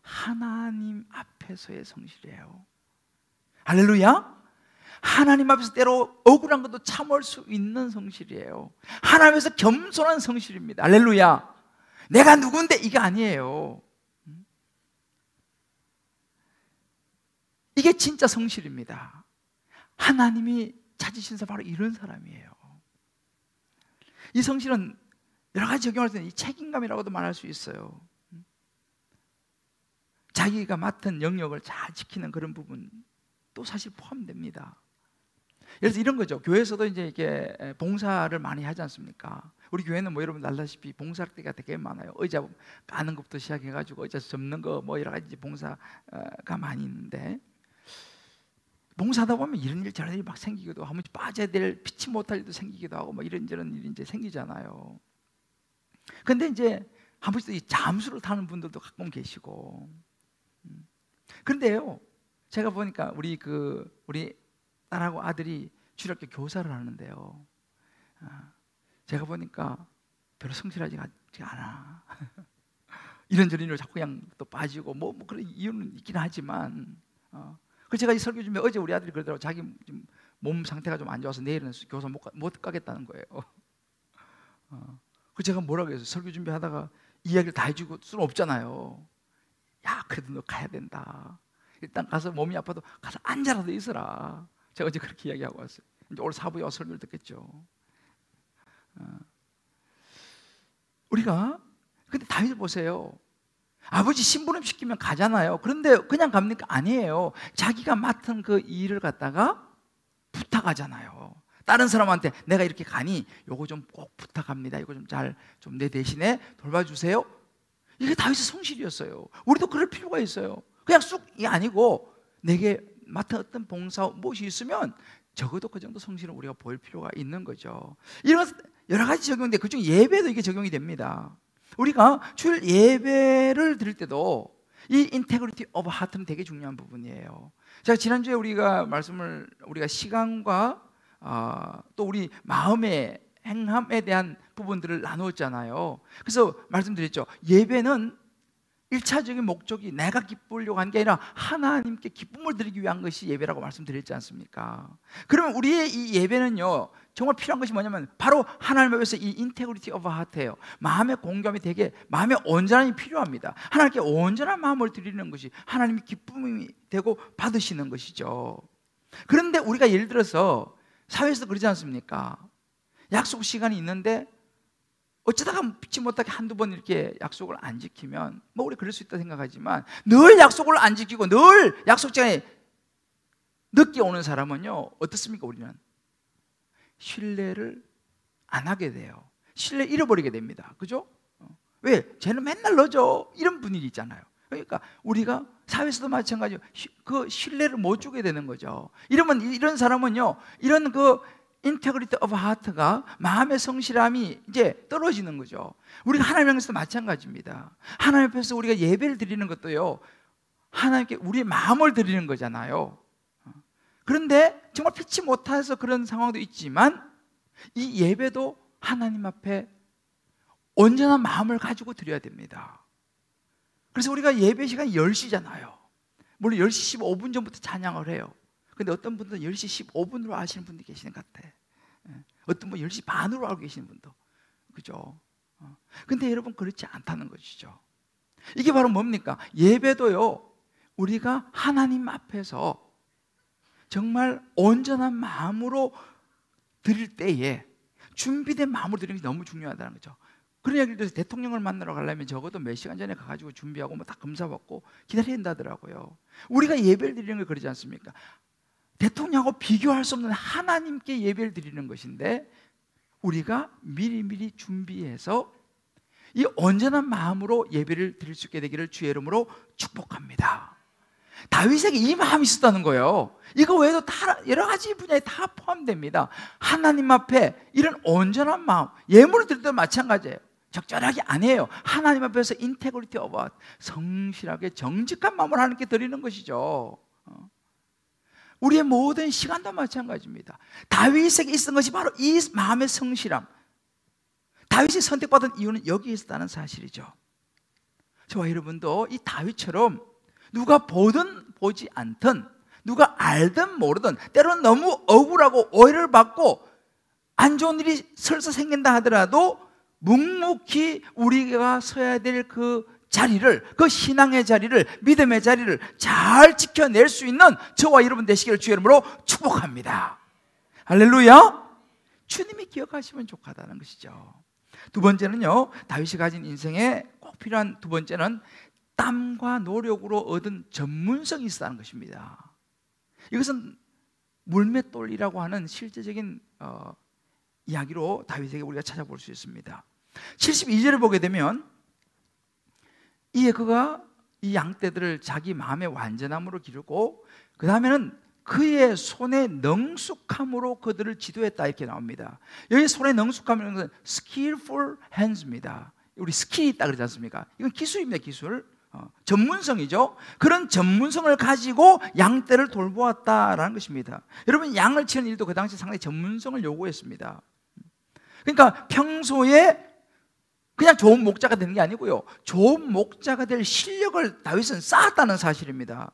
하나님 앞에서의 성실이에요. 할렐루야. 하나님 앞에서 때로 억울한 것도 참을 수 있는 성실이에요. 하나님에서 겸손한 성실입니다. 할렐루야. 내가 누군데 이게 아니에요. 이게 진짜 성실입니다. 하나님이 찾으신 사람 바로 이런 사람이에요. 이 성실은 여러 가지 적용할 때는 이 책임감이라고도 말할 수 있어요. 자기가 맡은 영역을 잘 지키는 그런 부분도 사실 포함됩니다. 예를 들어서 이런 거죠. 교회에서도 이제 이게 봉사를 많이 하지 않습니까? 우리 교회는 뭐 여러분 알다시피 봉사할 때가 되게 많아요. 의자 까는 것부터 시작해가지고 의자 접는 거 뭐 여러 가지 봉사가 많이 있는데, 봉사하다 보면 이런 일 저런 일이 막 생기기도 하고, 빠져야 될 피치 못할 일도 생기기도 하고, 뭐 이런저런 일이 이제 생기잖아요. 근데 이제 한 번씩 이 잠수를 타는 분들도 가끔 계시고. 그런데요, 제가 보니까 우리 딸하고 아들이 주일학교 교사를 하는데요, 제가 보니까 별로 성실하지 않아. 이런저런 일로 자꾸 그냥 또 빠지고 뭐 그런 이유는 있긴 하지만, 그래서 제가 이 설교 준비, 어제 우리 아들이 그러더라고. 자기 좀 몸 상태가 좀 안 좋아서 내일은 교사 못 가겠다는 거예요. 그래서 제가 뭐라고 해서 설교 준비하다가 이야기를 다 해주고 수는 없잖아요. 야, 그래도 너 가야 된다. 일단 가서 몸이 아파도 가서 앉아라도 있어라. 제가 어제 그렇게 이야기하고 왔어요. 이제 오늘 사부에 와서 설교를 듣겠죠. 우리가 근데 다윗을 보세요. 아버지 심부름 시키면 가잖아요. 그런데 그냥 갑니까? 아니에요. 자기가 맡은 그 일을 갖다가 부탁하잖아요. 다른 사람한테 내가 이렇게 가니 요거 좀 꼭 부탁합니다. 이거 좀 잘 좀 내 대신에 돌봐주세요. 이게 다윗의 성실이었어요. 우리도 그럴 필요가 있어요. 그냥 쑥이 아니고 내게 맡은 어떤 봉사 무엇이 있으면 적어도 그 정도 성실은 우리가 보일 필요가 있는 거죠. 이런 여러 가지 적용돼. 그중 예배도 이게 적용이 됩니다. 우리가 주일 예배를 드릴 때도 이 인테그리티 오브 하트는 되게 중요한 부분이에요. 제가 지난주에 우리가 시간과 또 우리 마음의 행함에 대한 부분들을 나누었잖아요. 그래서 말씀드렸죠. 예배는 1차적인 목적이 내가 기쁘려고 한 게 아니라 하나님께 기쁨을 드리기 위한 것이 예배라고 말씀드렸지 않습니까? 그러면 우리의 이 예배는요, 정말 필요한 것이 뭐냐면 바로 하나님 앞에서 이 인테그리티 오브 하트예요. 마음의 공감이 되게, 마음의 온전함이 필요합니다. 하나님께 온전한 마음을 드리는 것이 하나님이 기쁨이 되고 받으시는 것이죠. 그런데 우리가 예를 들어서 사회에서 그러지 않습니까? 약속 시간이 있는데 어쩌다가 피치 못하게 한두 번 이렇게 약속을 안 지키면 뭐 우리 그럴 수 있다 생각하지만 늘 약속을 안 지키고 늘 약속 시간에 늦게 오는 사람은요, 어떻습니까? 우리는 신뢰를 안 하게 돼요. 신뢰 잃어버리게 됩니다. 그죠? 왜? 쟤는 맨날 늦어. 이런 분위기 있잖아요. 그러니까 우리가 사회에서도 마찬가지로 그 신뢰를 못 주게 되는 거죠. 이러면 이런 사람은요, 이런 그 인테그리티 오브 하트가, 마음의 성실함이 이제 떨어지는 거죠. 우리가 하나님 앞에서 마찬가지입니다. 하나님 앞에서 우리가 예배를 드리는 것도요, 하나님께 우리의 마음을 드리는 거잖아요. 그런데 정말 피치 못해서 그런 상황도 있지만 이 예배도 하나님 앞에 온전한 마음을 가지고 드려야 됩니다. 그래서 우리가 예배 시간이 10시잖아요. 물론 10시 15분 전부터 찬양을 해요. 근데 어떤 분들은 10시 15분으로 하시는 분들이 계시는 것 같아. 어떤 분 10시 반으로 하고 계시는 분도. 그죠? 근데 여러분, 그렇지 않다는 것이죠. 이게 바로 뭡니까? 예배도요, 우리가 하나님 앞에서 정말 온전한 마음으로 드릴 때에 준비된 마음으로 드리는 게 너무 중요하다는 거죠. 그런 얘기를 들어서 대통령을 만나러 가려면 적어도 몇 시간 전에 가가지고 준비하고 뭐 다 검사받고 기다려야 된다더라고요. 우리가 예배를 드리는 걸 그러지 않습니까? 대통령하고 비교할 수 없는 하나님께 예배를 드리는 것인데 우리가 미리미리 준비해서 이 온전한 마음으로 예배를 드릴 수 있게 되기를 주의 이름으로 축복합니다. 다윗에게 이 마음이 있었다는 거예요. 이거 외에도 다 여러 가지 분야에 다 포함됩니다. 하나님 앞에 이런 온전한 마음, 예물을 드릴 때도 마찬가지예요. 적절하게 아니에요. 하나님 앞에서 인테그리티 오브 성실하게 정직한 마음을 하나님께 드리는 것이죠. 우리의 모든 시간도 마찬가지입니다. 다윗에게 있었던 것이 바로 이 마음의 성실함. 다윗이 선택받은 이유는 여기에 있었다는 사실이죠. 저와 여러분도 이 다윗처럼 누가 보든 보지 않든, 누가 알든 모르든, 때로는 너무 억울하고 오해를 받고 안 좋은 일이 설사 생긴다 하더라도 묵묵히 우리가 서야 될 그 자리를, 그 신앙의 자리를, 믿음의 자리를 잘 지켜낼 수 있는 저와 여러분 되시기를 주의 이름으로 축복합니다. 할렐루야. 주님이 기억하시면 좋겠다는 것이죠. 두 번째는요, 다윗이 가진 인생에 꼭 필요한 두 번째는 땀과 노력으로 얻은 전문성이 있었다는 것입니다. 이것은 물맷돌이라고 하는 실제적인 이야기로 다윗에게 우리가 찾아볼 수 있습니다. 72절을 보게 되면 이에 그가 이 양떼들을 자기 마음의 완전함으로 기르고 그 다음에는 그의 손의 능숙함으로 그들을 지도했다, 이렇게 나옵니다. 여기 손의 능숙함이라는 것은 skillful hands입니다. 우리 스킬이 있다 그러지 않습니까? 이건 기술입니다. 기술. 전문성이죠. 그런 전문성을 가지고 양떼를 돌보았다라는 것입니다. 여러분, 양을 치는 일도 그 당시 상당히 전문성을 요구했습니다. 그러니까 평소에 그냥 좋은 목자가 되는 게 아니고요, 좋은 목자가 될 실력을 다윗은 쌓았다는 사실입니다.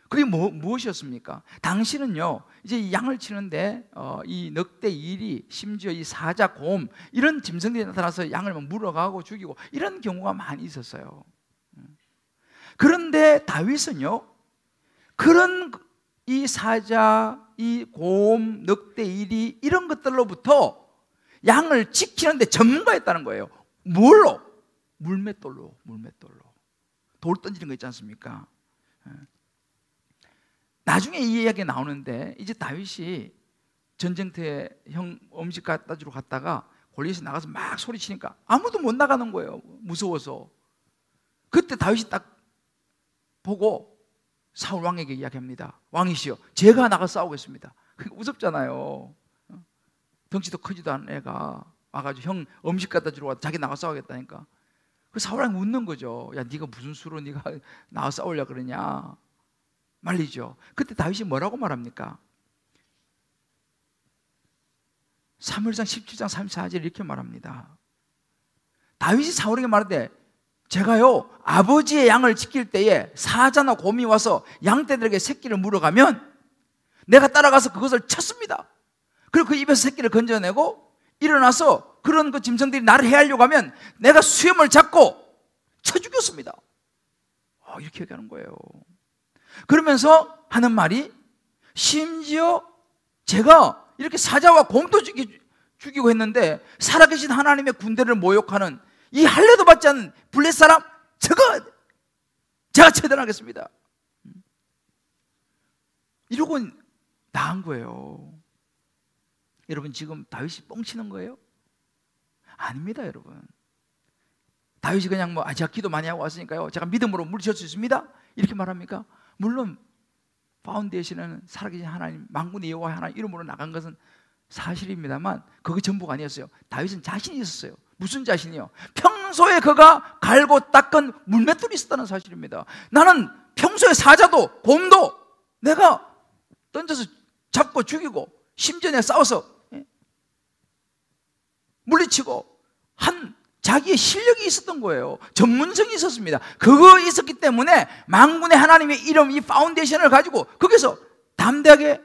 그게 무엇이었습니까? 당시는요, 이제 이 양을 치는데 이 늑대, 이리, 심지어 이 사자, 곰, 이런 짐승들이 나타나서 양을 막 물어가고 죽이고 이런 경우가 많이 있었어요. 그런데 다윗은요, 그런 이 사자, 이 곰, 늑대, 이리, 이런 것들로부터 양을 지키는데 전문가였다는 거예요. 뭘로? 물맷돌로. 돌 던지는 거 있지 않습니까? 나중에 이 이야기가 나오는데, 이제 다윗이 전쟁터에 형 음식 갖다 주러 갔다가 골리앗이 나가서 막 소리치니까 아무도 못 나가는 거예요. 무서워서. 그때 다윗이 딱 보고 사울 왕에게 이야기합니다. 왕이시여, 제가 나가 싸우겠습니다. 무섭잖아요. 덩치도 크지도 않은 애가 와가지고 형 음식 갖다 주러 와서 자기 나가 싸우겠다니까. 그 사울 왕이 웃는 거죠. 야, 네가 무슨 수로 네가 나가 싸우려고 그러냐 말이죠. 그때 다윗이 뭐라고 말합니까? 사무엘상 17장 34절 이렇게 말합니다. 다윗이 사울에게 말하되, 제가요 아버지의 양을 지킬 때에 사자나 곰이 와서 양떼들에게 새끼를 물어가면 내가 따라가서 그것을 쳤습니다. 그리고 그 입에서 새끼를 건져내고 일어나서 그런 그 짐승들이 나를 해하려고 하면 내가 수염을 잡고 쳐 죽였습니다. 이렇게 얘기하는 거예요. 그러면서 하는 말이, 심지어 제가 이렇게 사자와 곰도 죽이고 했는데 살아계신 하나님의 군대를 모욕하는 이 할례도 받지 않은 블레 사람, 저거 제가 처단하겠습니다. 이러고 나간 거예요. 여러분, 지금 다윗이 뻥치는 거예요? 아닙니다, 여러분. 다윗이 그냥 제가 기도 많이 하고 왔으니까요, 제가 믿음으로 물리칠 수 있습니다, 이렇게 말합니까? 물론 파운데이션은 살아계신 하나님, 만군의 여호와 하나님 이름으로 나간 것은 사실입니다만 그게 전부가 아니었어요. 다윗은 자신이 있었어요. 무슨 자신이요? 평소에 그가 갈고 닦은 물맷돌이 있었다는 사실입니다. 나는 평소에 사자도 곰도 내가 던져서 잡고 죽이고, 심지어 내가 싸워서 물리치고 한 자기의 실력이 있었던 거예요. 전문성이 있었습니다. 그거 있었기 때문에 만군의 하나님의 이름, 이 파운데이션을 가지고 거기서 담대하게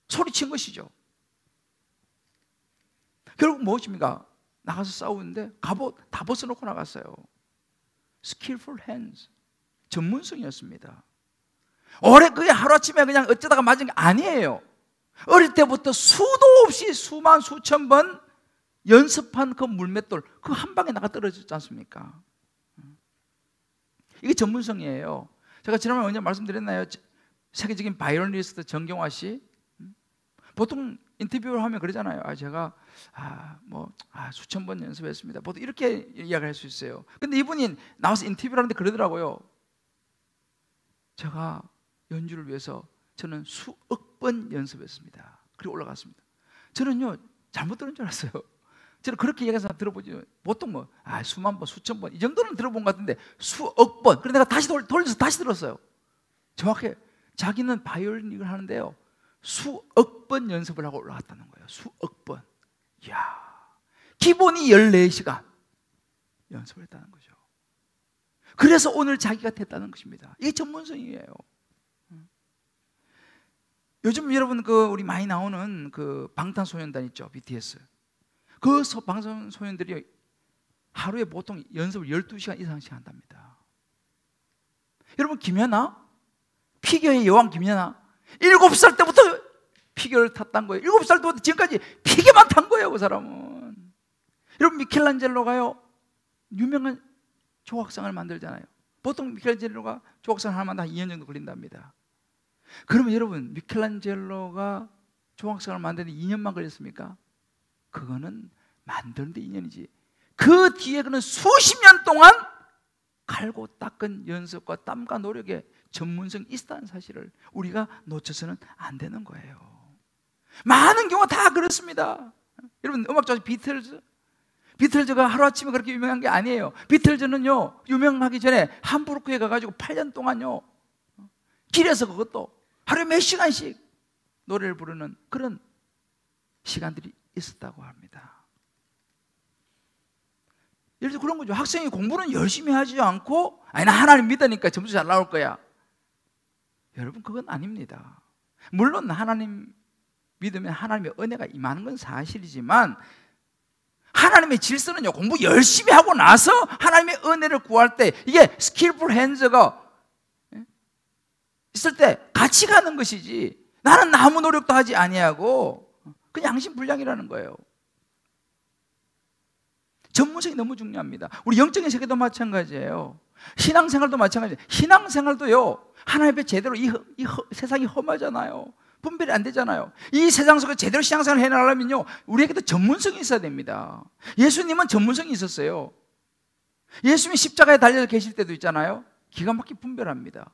소리친 것이죠. 결국 무엇입니까? 나가서 싸우는데 갑옷 다 벗어놓고 나갔어요. skillful hands, 전문성이었습니다. 오래 그게 하루아침에 그냥 어쩌다가 맞은 게 아니에요. 어릴 때부터 수도 없이 수만 수천 번 연습한 그 물맷돌, 그 한 방에 나가 떨어졌지 않습니까? 이게 전문성이에요. 제가 지난번에 언제 말씀드렸나요? 세계적인 바이올리니스트 정경화 씨, 보통 인터뷰를 하면 그러잖아요. 제가 수천 번 연습했습니다. 보통 이렇게 이야기를 할 수 있어요. 근데 이분이 나와서 인터뷰를 하는데 그러더라고요. 제가 연주를 위해서 저는 수억 번 연습했습니다. 그리고 올라갔습니다. 저는요 잘못 들은 줄 알았어요. 저는 그렇게 얘기해서 들어보지, 보통 수만 번, 수천 번 이 정도는 들어본 것 같은데 수억 번. 그래서 내가 다시 돌려서 다시 들었어요. 정확해. 자기는 바이올린을 하는데요, 수억 번 연습을 하고 올라갔다는 거예요. 수억 번. 이야, 기본이 14시간 연습을 했다는 거죠. 그래서 오늘 자기가 됐다는 것입니다. 이게 전문성이에요. 요즘 여러분 우리 많이 나오는 방탄소년단 있죠, BTS. 그 방탄소년들이 하루에 보통 연습을 12시간 이상씩 한답니다. 여러분, 김연아, 피겨의 여왕 김연아, 7살 때부터 피겨를 탔다는 거예요. 7살 때부터 지금까지 피겨만 탄 거예요, 그 사람은. 여러분, 미켈란젤로가요 유명한 조각상을 만들잖아요. 보통 미켈란젤로가 조각상 하나 만들 한 2년 정도 걸린답니다. 그러면 여러분, 미켈란젤로가 조각상을 만드는데 2년만 걸렸습니까? 그거는 만드는데 2년이지. 그 뒤에 그는 수십 년 동안 갈고 닦은 연습과 땀과 노력의 전문성이 있다는 사실을 우리가 놓쳐서는 안 되는 거예요. 많은 경우가 다 그렇습니다. 여러분, 음악家비틀즈가 하루아침에 그렇게 유명한 게 아니에요. 비틀즈는요 유명하기 전에 함부르크에 가가지고 8년 동안요 길에서 그것도 하루에 몇 시간씩 노래를 부르는 그런 시간들이 있었다고 합니다. 예를 들어 그런 거죠. 학생이 공부는 열심히 하지 않고 나 하나님 믿으니까 점수 잘 나올 거야. 여러분, 그건 아닙니다. 물론 하나님 믿으면 하나님의 은혜가 임하는 건 사실이지만 하나님의 질서는요, 공부 열심히 하고 나서 하나님의 은혜를 구할 때 이게 skillful hands가 있을 때 같이 가는 것이지, 나는 아무 노력도 하지 아니하고 그냥 양심불량이라는 거예요. 전문성이 너무 중요합니다. 우리 영적인 세계도 마찬가지예요. 신앙생활도 마찬가지예요. 신앙생활도요, 하나님 앞에 제대로 세상이 험하잖아요. 분별이 안 되잖아요. 이 세상 속에 제대로 신앙생활을 해나가려면요, 우리에게도 전문성이 있어야 됩니다. 예수님은 전문성이 있었어요. 예수님이 십자가에 달려 계실 때도 있잖아요. 기가 막히게 분별합니다.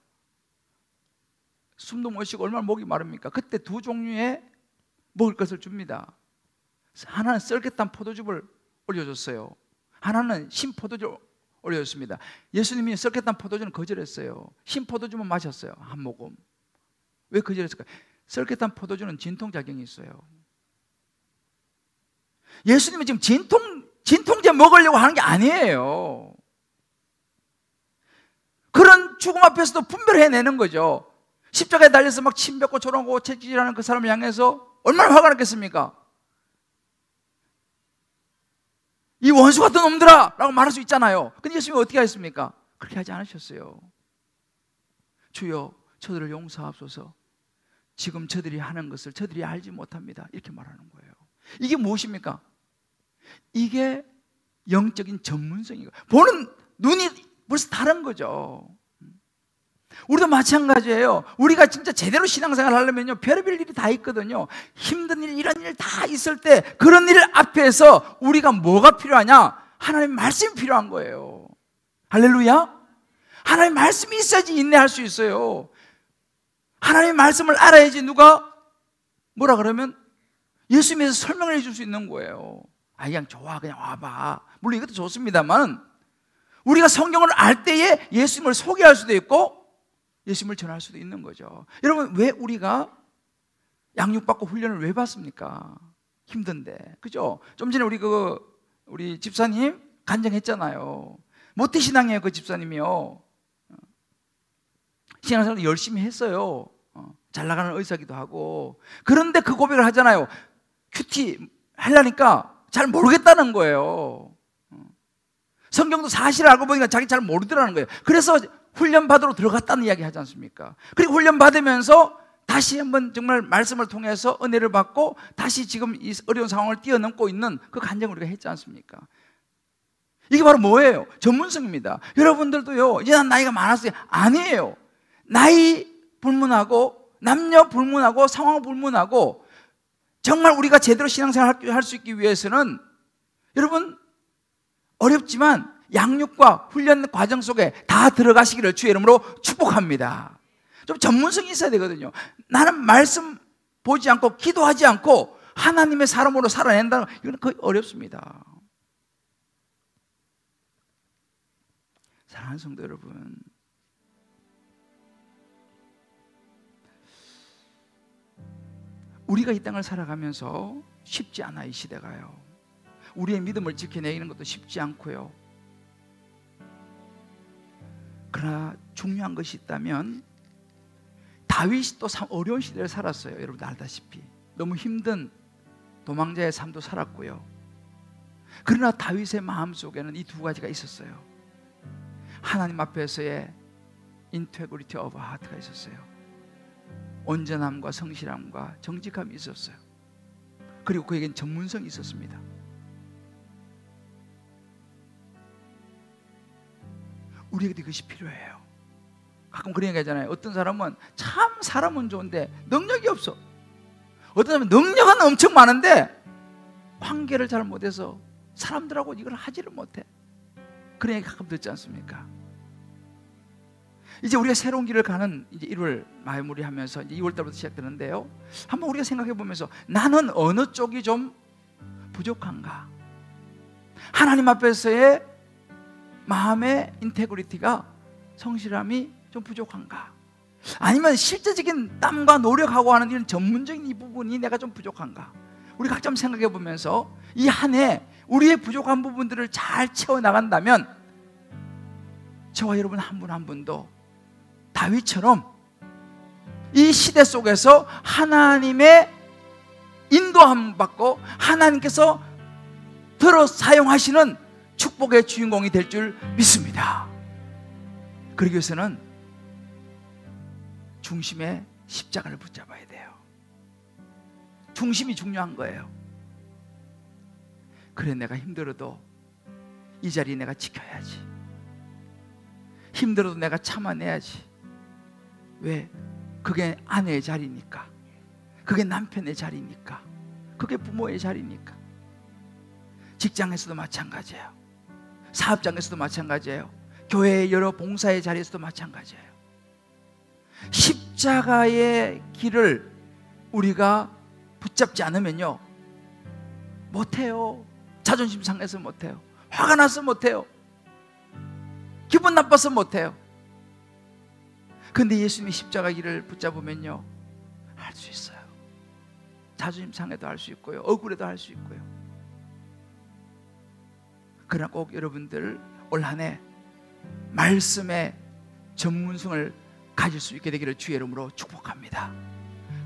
숨도 못 쉬고 얼마나 목이 마릅니까? 그때 두 종류의 먹을 것을 줍니다. 하나는 썰깃한 포도즙을 올려줬어요. 하나는 신 포도즙을 올려줬습니다. 예수님이 썰깃한 포도즙은 거절했어요. 신 포도즙은 마셨어요. 한 모금. 왜 거절했을까요? 썰깃한 포도즙은 진통작용이 있어요. 예수님은 지금 진통제 먹으려고 하는 게 아니에요. 그런 죽음 앞에서도 분별해내는 거죠. 십자가에 달려서 막 침 뱉고 조롱하고 채찍질하는 그 사람을 향해서 얼마나 화가 났겠습니까? 이 원수 같은 놈들아! 라고 말할 수 있잖아요. 근데 예수님이 어떻게 하셨습니까? 그렇게 하지 않으셨어요. 주여, 저들을 용서하옵소서. 지금 저들이 하는 것을 저들이 알지 못합니다. 이렇게 말하는 거예요. 이게 무엇입니까? 이게 영적인 전문성이고, 보는 눈이 벌써 다른 거죠. 우리도 마찬가지예요. 우리가 진짜 제대로 신앙생활 하려면요, 별의별 일이 다 있거든요. 힘든 일, 이런 일 다 있을 때 그런 일 앞에서 우리가 뭐가 필요하냐? 하나님의 말씀이 필요한 거예요. 할렐루야. 하나님의 말씀이 있어야지 인내할 수 있어요. 하나님의 말씀을 알아야지 누가 뭐라 그러면 예수님에서 설명을 해줄 수 있는 거예요. 아, 그냥 좋아, 그냥 와봐. 물론 이것도 좋습니다만, 우리가 성경을 알 때에 예수님을 소개할 수도 있고 예수님을 전할 수도 있는 거죠. 여러분, 왜 우리가 양육받고 훈련을 왜 받습니까? 힘든데, 그죠? 좀 전에 우리 집사님 간증했잖아요. 모태신앙이에요. 그 집사님이요, 신앙생활 열심히 했어요. 잘 나가는 의사기도 하고. 그런데 그 고백을 하잖아요. 큐티 하려니까 잘 모르겠다는 거예요. 성경도 사실을 알고 보니까 자기 잘 모르더라는 거예요. 그래서 훈련 받으러 들어갔다는 이야기 하지 않습니까? 그리고 훈련 받으면서 다시 한번 정말 말씀을 통해서 은혜를 받고 다시 지금 이 어려운 상황을 뛰어넘고 있는 그 간증을 우리가 했지 않습니까? 이게 바로 뭐예요? 전문성입니다. 여러분들도요, 이제 난 나이가 많았어요. 아니에요. 나이 불문하고 남녀 불문하고 상황 불문하고 정말 우리가 제대로 신앙생활을 할 수 있기 위해서는 여러분, 어렵지만 양육과 훈련 과정 속에 다 들어가시기를 주의 이름으로 축복합니다. 좀 전문성이 있어야 되거든요. 나는 말씀 보지 않고 기도하지 않고 하나님의 사람으로 살아낸다는 건 이건 거의 어렵습니다. 사랑하는 성도 여러분, 우리가 이 땅을 살아가면서 쉽지 않아. 이 시대가요, 우리의 믿음을 지켜내는 것도 쉽지 않고요. 그러나 중요한 것이 있다면 다윗이 또 참 어려운 시대를 살았어요. 여러분 알다시피 너무 힘든 도망자의 삶도 살았고요. 그러나 다윗의 마음속에는 이 두 가지가 있었어요. 하나님 앞에서의 integrity of heart가 있었어요. 온전함과 성실함과 정직함이 있었어요. 그리고 그에겐 전문성이 있었습니다. 우리에게도 이것이 필요해요. 가끔 그런 얘기 하잖아요. 어떤 사람은 참 사람은 좋은데 능력이 없어. 어떤 사람은 능력은 엄청 많은데 관계를 잘 못해서 사람들하고 이걸 하지를 못해. 그런 얘기 가끔 듣지 않습니까? 이제 우리가 새로운 길을 가는 이제 1월 마무리하면서 이제 2월 달부터 시작되는데요, 한번 우리가 생각해 보면서 나는 어느 쪽이 좀 부족한가? 하나님 앞에서의 마음의 인테그리티가, 성실함이 좀 부족한가? 아니면 실제적인 땀과 노력하고 하는 이런 전문적인 이 부분이 내가 좀 부족한가? 우리 각자 생각해 보면서 이 한 해 우리의 부족한 부분들을 잘 채워나간다면 저와 여러분 한 분 한 분도 다윗처럼 이 시대 속에서 하나님의 인도함 받고 하나님께서 들어 사용하시는 축복의 주인공이 될 줄 믿습니다. 그러기 위해서는 중심에 십자가를 붙잡아야 돼요. 중심이 중요한 거예요. 그래, 내가 힘들어도 이 자리 내가 지켜야지. 힘들어도 내가 참아내야지. 왜? 그게 아내의 자리니까, 그게 남편의 자리니까, 그게 부모의 자리니까. 직장에서도 마찬가지예요. 사업장에서도 마찬가지예요. 교회의 여러 봉사의 자리에서도 마찬가지예요. 십자가의 길을 우리가 붙잡지 않으면요, 못해요. 자존심 상해서 못해요. 화가 나서 못해요. 기분 나빠서 못해요. 근데 예수님이 십자가 길을 붙잡으면요, 할 수 있어요. 자존심 상해도 할 수 있고요, 억울해도 할 수 있고요. 그러나 꼭 여러분들 올 한 해 말씀의 전문성을 가질 수 있게 되기를 주의 이름으로 축복합니다.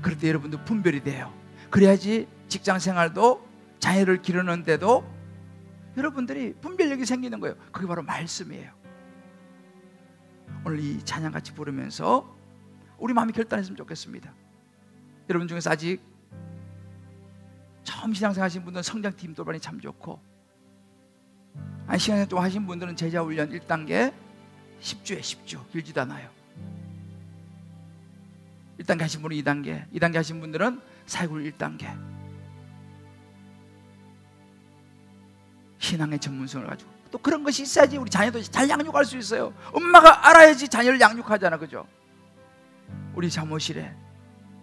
그럴 때 여러분들 분별이 돼요. 그래야지 직장 생활도 자녀를 기르는데도 여러분들이 분별력이 생기는 거예요. 그게 바로 말씀이에요. 오늘 이 찬양 같이 부르면서 우리 마음이 결단했으면 좋겠습니다. 여러분 중에서 아직 처음 신앙생활 하신 분들은 성장팀 돌반이 참 좋고, 아니 신앙생활 좀 하신 분들은 제자훈련 1단계 10주에 10주 길지도 않아요. 1단계 하신 분은 2단계, 2단계 하신 분들은 사역을 1단계. 신앙의 전문성을 가지고 또 그런 것이 있어야지 우리 자녀도 잘 양육할 수 있어요. 엄마가 알아야지 자녀를 양육하잖아, 그죠? 우리 사무실에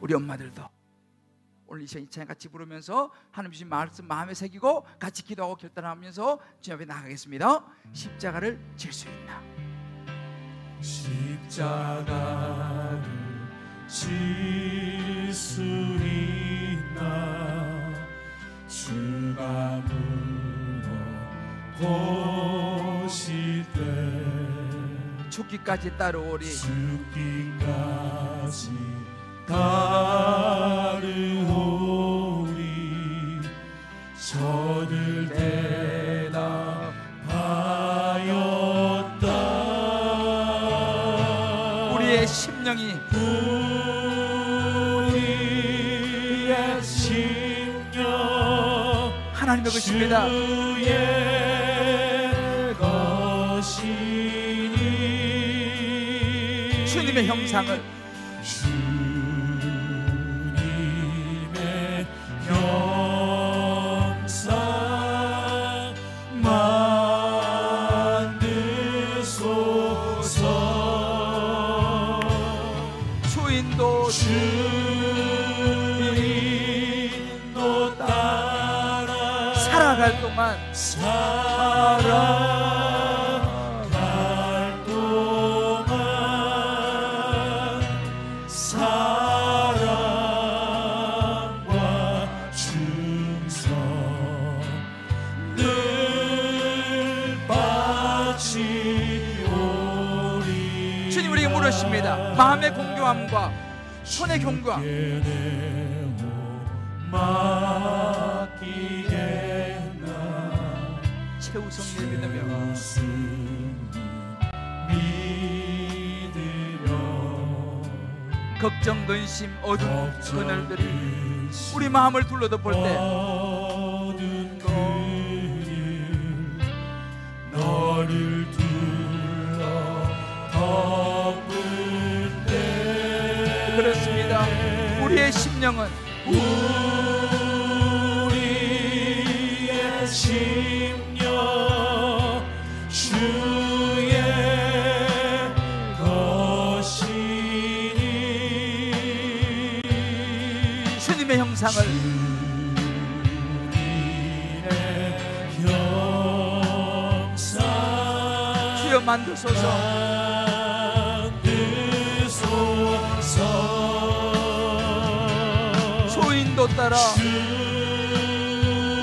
우리 엄마들도 오늘 이 찬양 같이 부르면서 하나님 주신 말씀 마음에 새기고 같이 기도하고 결단하면서 주님 앞에 나가겠습니다. 십자가를 질 수 있나? 십자가를 질 수 있나? 주가 물어보실 때 죽기까지 따르오리. 죽기까지 따르오리. 저들 대답하였다. 우리의 심령이 우리의 심령 하나님의 것입니다. 주의 것이니 주님의 형상을 주님의 형상 만드소서. 주인도 주인도 따라 살아갈 동안 살아갈 동안 사랑과 충성 늘 바치오리. 주님 우리에게 물으십니다. 마음의 공교함과 손의 경고함, 맡기겠나. 최우성을 믿으며 걱정, 근심, 어둠 그늘들이 우리 마음을 둘러덮을 때 어두운 그늘 너를 둘러 덮을 때 그렇습니다. 우리의 심령은 우리의 심령 주의 것이니 주님의 형상을 주님의 형상 주여 만드소서. 주인도 따라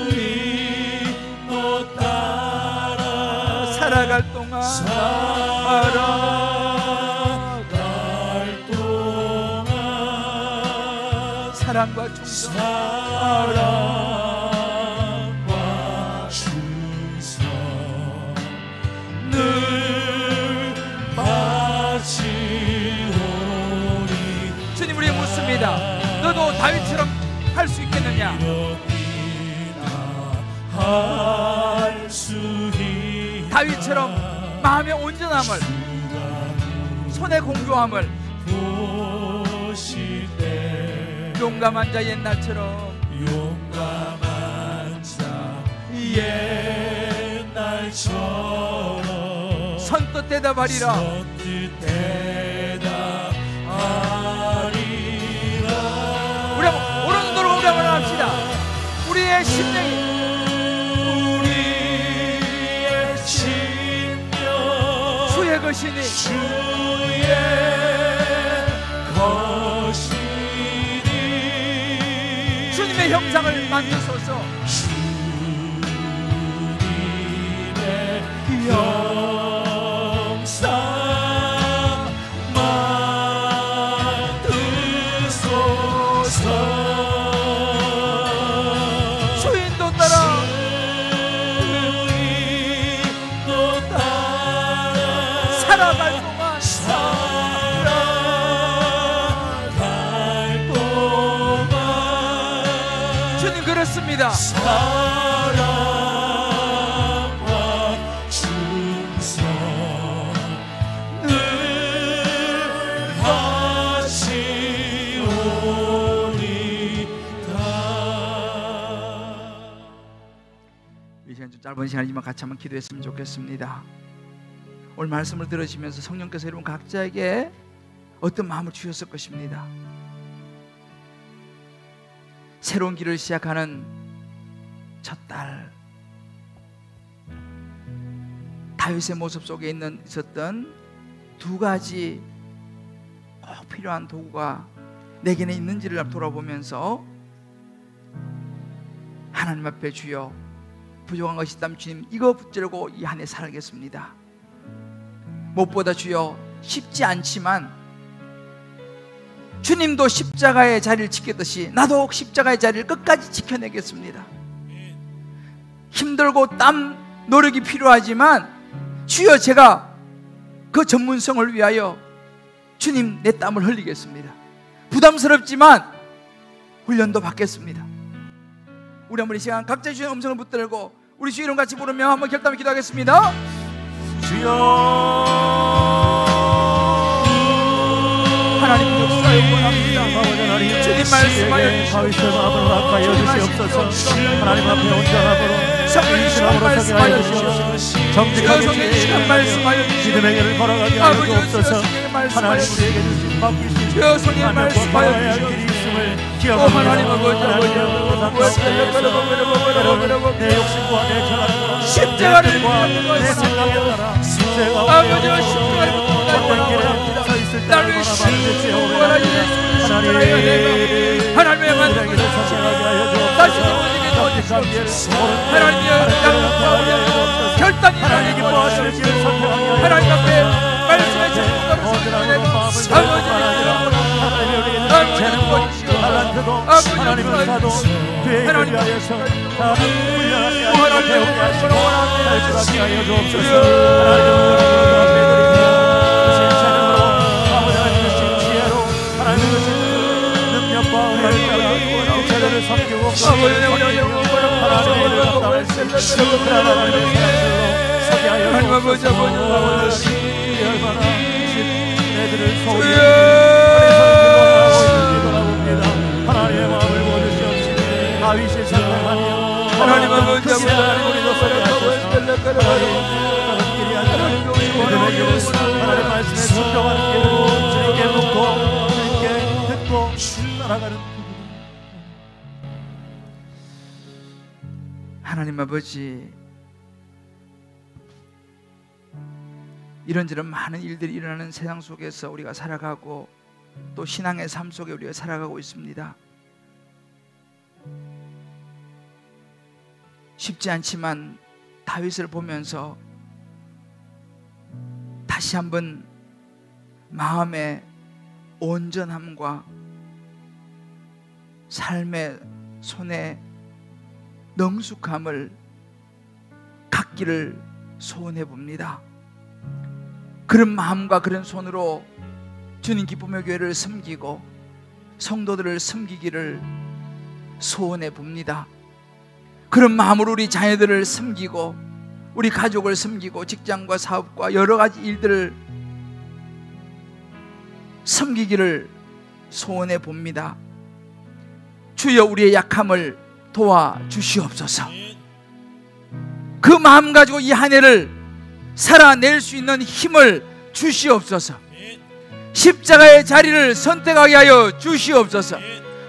주인도 따라 살아갈 동안 살아갈 동안 사랑과 충성 사랑과 충성 늘 바치오리. 주님 우리에게 묻습니다. 너도 다윗처럼 할 수 있겠느냐? 할 수 있나? 다윗처럼 마음의 온전함을, 손의 공교함을, 용감한 자 옛날처럼 선뜻 대답하리라. 우리 한번 오른손으로 공감을 합시다. 우리의 심령이, 주의 것이니 주님의 형상을 만드소서. 주인도 따라 살아갈 동안 주님 그렇습니다. 짧은 시간이지만 같이 한번 기도했으면 좋겠습니다. 오늘 말씀을 들으시면서 성령께서 여러분 각자에게 어떤 마음을 주셨을 것입니다. 새로운 길을 시작하는 첫 딸, 다윗의 모습 속에 있었던 두 가지 꼭 필요한 도구가 내게는 있는지를 돌아보면서 하나님 앞에 주여 부족한 것이 있다면 주님 이거 붙들고 이 한 해 살겠습니다. 무엇보다 주여 쉽지 않지만 주님도 십자가의 자리를 지켰듯이 나도 십자가의 자리를 끝까지 지켜내겠습니다. 힘들고 땀 노력이 필요하지만 주여 제가 그 전문성을 위하여 주님 내 땀을 흘리겠습니다. 부담스럽지만 훈련도 받겠습니다. 우리 한번 이 시간 각자 주의 음성을 붙들고 우리 주 이름 같이 부르며 한번 결단을 기도하겠습니다. 주여 하나님 역사 영원합니다. 주님 말씀하여 주시옵소서. 하나님 앞에 온전함으로 성령의 말씀하여 주시옵소서. 정직하게 시간 말씀하여 주시옵소서. 믿음의 길을 걸어가게 하여 주옵소서. 하나님 우리에게 주신 맡기신 주여 성령의 말씀하여 주시옵소서. 하나님 아버지 내 욕심과 내 결함과 십자가를 내 생각에 따라 아버지와 십자가를 어떤 길에 서 있을 때 나를 위해 십자가를 십자가야 내가 하나님의 만든 다시 세워지게 도와주시옵소서. 하나님의 양육과 우리의 결단이 하나님 기뻐하시는 길을 선택하게 하나님 앞에 말씀의 제목으로 선택하고 아버지를 도와주시옵소서. 하나님은 사도 그의 일을 위하여서 훈련하게 하여 배우게 하시고 발전하게 하여 주옵소서. 하나님은 주신 재능으로 아버지 하나님의 주신 지혜로 하나님의 주신 능력과 은혜를 따라 제대를 섬기고 하나님의 땅을 쓰고 하나님의 사람들로 서게 하여 주옵소서. 얼마나 애들을 소유해 하나님의 마음을 보여주시옵시니 다윗이 생각하며 하나님 아버지 우리도 서게 하소서. 하나님 길이 아니라 믿음의 길을 하나님 말씀에 순종하는 길을 주님께 묻고 주님께 듣고 따라가는 하나님 아버지 이런저런 많은 일들이 일어나는 세상 속에서 우리가 살아가고 또 신앙의 삶 속에 우리가 살아가고 있습니다. 쉽지 않지만 다윗을 보면서 다시 한번 마음의 온전함과 삶의 손의 능숙함을 갖기를 소원해 봅니다. 그런 마음과 그런 손으로 주님 기쁨의 교회를 섬기고 성도들을 섬기기를 소원해 봅니다. 그런 마음으로 우리 자녀들을 섬기고 우리 가족을 섬기고 직장과 사업과 여러 가지 일들을 섬기기를 소원해 봅니다. 주여 우리의 약함을 도와주시옵소서. 그 마음 가지고 이 한 해를 살아낼 수 있는 힘을 주시옵소서. 십자가의 자리를 선택하게 하여 주시옵소서.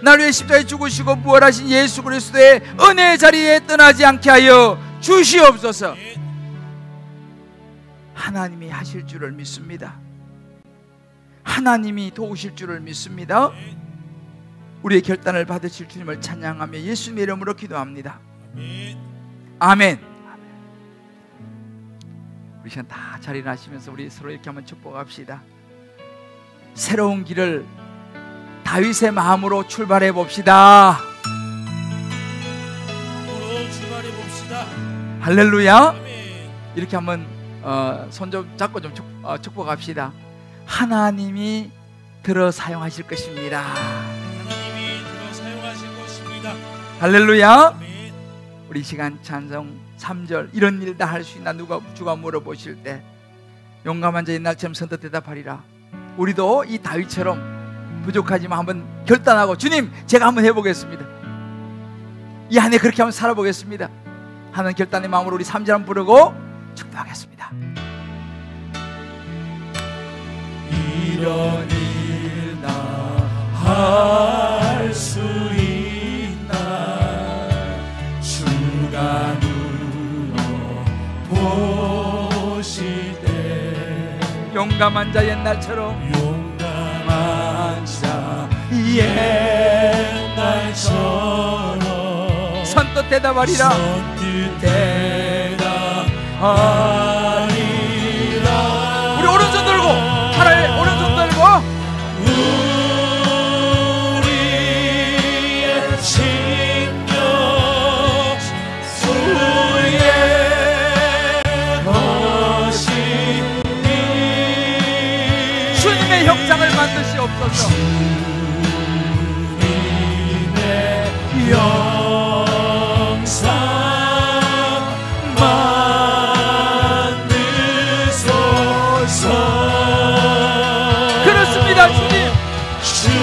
나를 위해 십자가에 죽으시고 부활하신 예수 그리스도의 은혜의 자리에 떠나지 않게 하여 주시옵소서. 하나님이 하실 줄을 믿습니다. 하나님이 도우실 줄을 믿습니다. 우리의 결단을 받으실 주님을 찬양하며 예수님의 이름으로 기도합니다. 아멘. 우리 시간 다 자리 나시면서 우리 서로 이렇게 한번 축복합시다. 새로운 길을 다윗의 마음으로 출발해 봅시다. 출발해 봅시다. 할렐루야. 아멘. 이렇게 한번 손 좀 잡고 좀 축복합시다. 하나님이 들어 사용하실 것입니다. 하나님이 들어 사용하실 것입니다. 할렐루야. 아멘. 우리 시간 찬송 3절 이런 일 다 할 수 있나 누가 주가 물어보실 때 용감한 자 옛날처럼 선뜻 대답하리라. 우리도 이 다윗처럼 부족하지만 한번 결단하고 주님 제가 한번 해보겠습니다. 이 한 해 그렇게 한번 살아보겠습니다 하는 결단의 마음으로 우리 3절 한번 부르고 축도하겠습니다. 이런 일 다 할 수 있나 주가 물어보시되 용감한 자 옛날처럼 용감한 자 옛날처럼 선뜻 대답하리라. 선뜻 대답하리라. 우리 오른손 들고 하나의 오른손 들고 우리의 심령 주의 것이니 주님의 형상을 만드시옵소서. 주님의 영상 만드소서. 그렇습니다. 주님 주님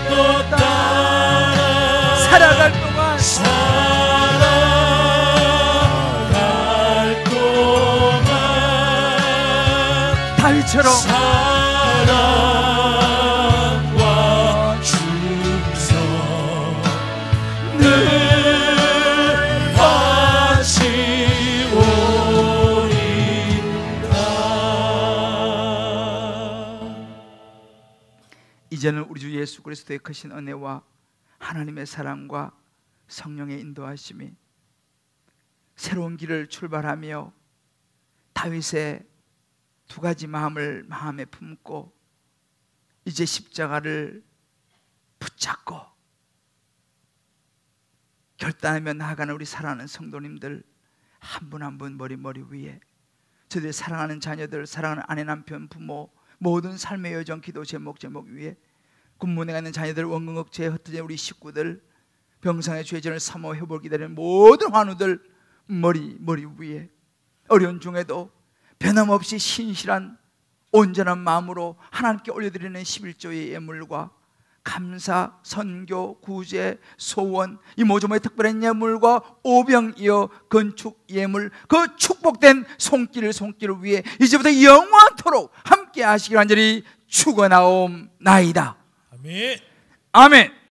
또 따라 살아갈 동안 살아갈 동안 다윗처럼 사랑과 충성 늘 하시오리다. 이제는 우리 주 예수 그리스도의 크신 은혜와 하나님의 사랑과 성령의 인도하심이 새로운 길을 출발하며 다윗의 두 가지 마음을 마음에 품고 이제 십자가를 붙잡고 결단하며 나아가는 우리 사랑하는 성도님들 한 분 한 분 머리 위에 저들의 사랑하는 자녀들, 사랑하는 아내, 남편, 부모 모든 삶의 여정, 기도 제목 위에 군문에 가는 자녀들, 원근극제에 흩어진 우리 식구들, 병상의 죄전을 사모 회복을 기다리는 모든 환우들 머리 위에 어려운 중에도 변함없이 신실한 온전한 마음으로 하나님께 올려드리는 11조의 예물과 감사, 선교, 구제, 소원 이 모조모의 특별한 예물과 오병이어 건축 예물 그 축복된 손길을 위해 이제부터 영원토록 함께 하시길 간절히 축원하옵나이다. 아멘. 아멘.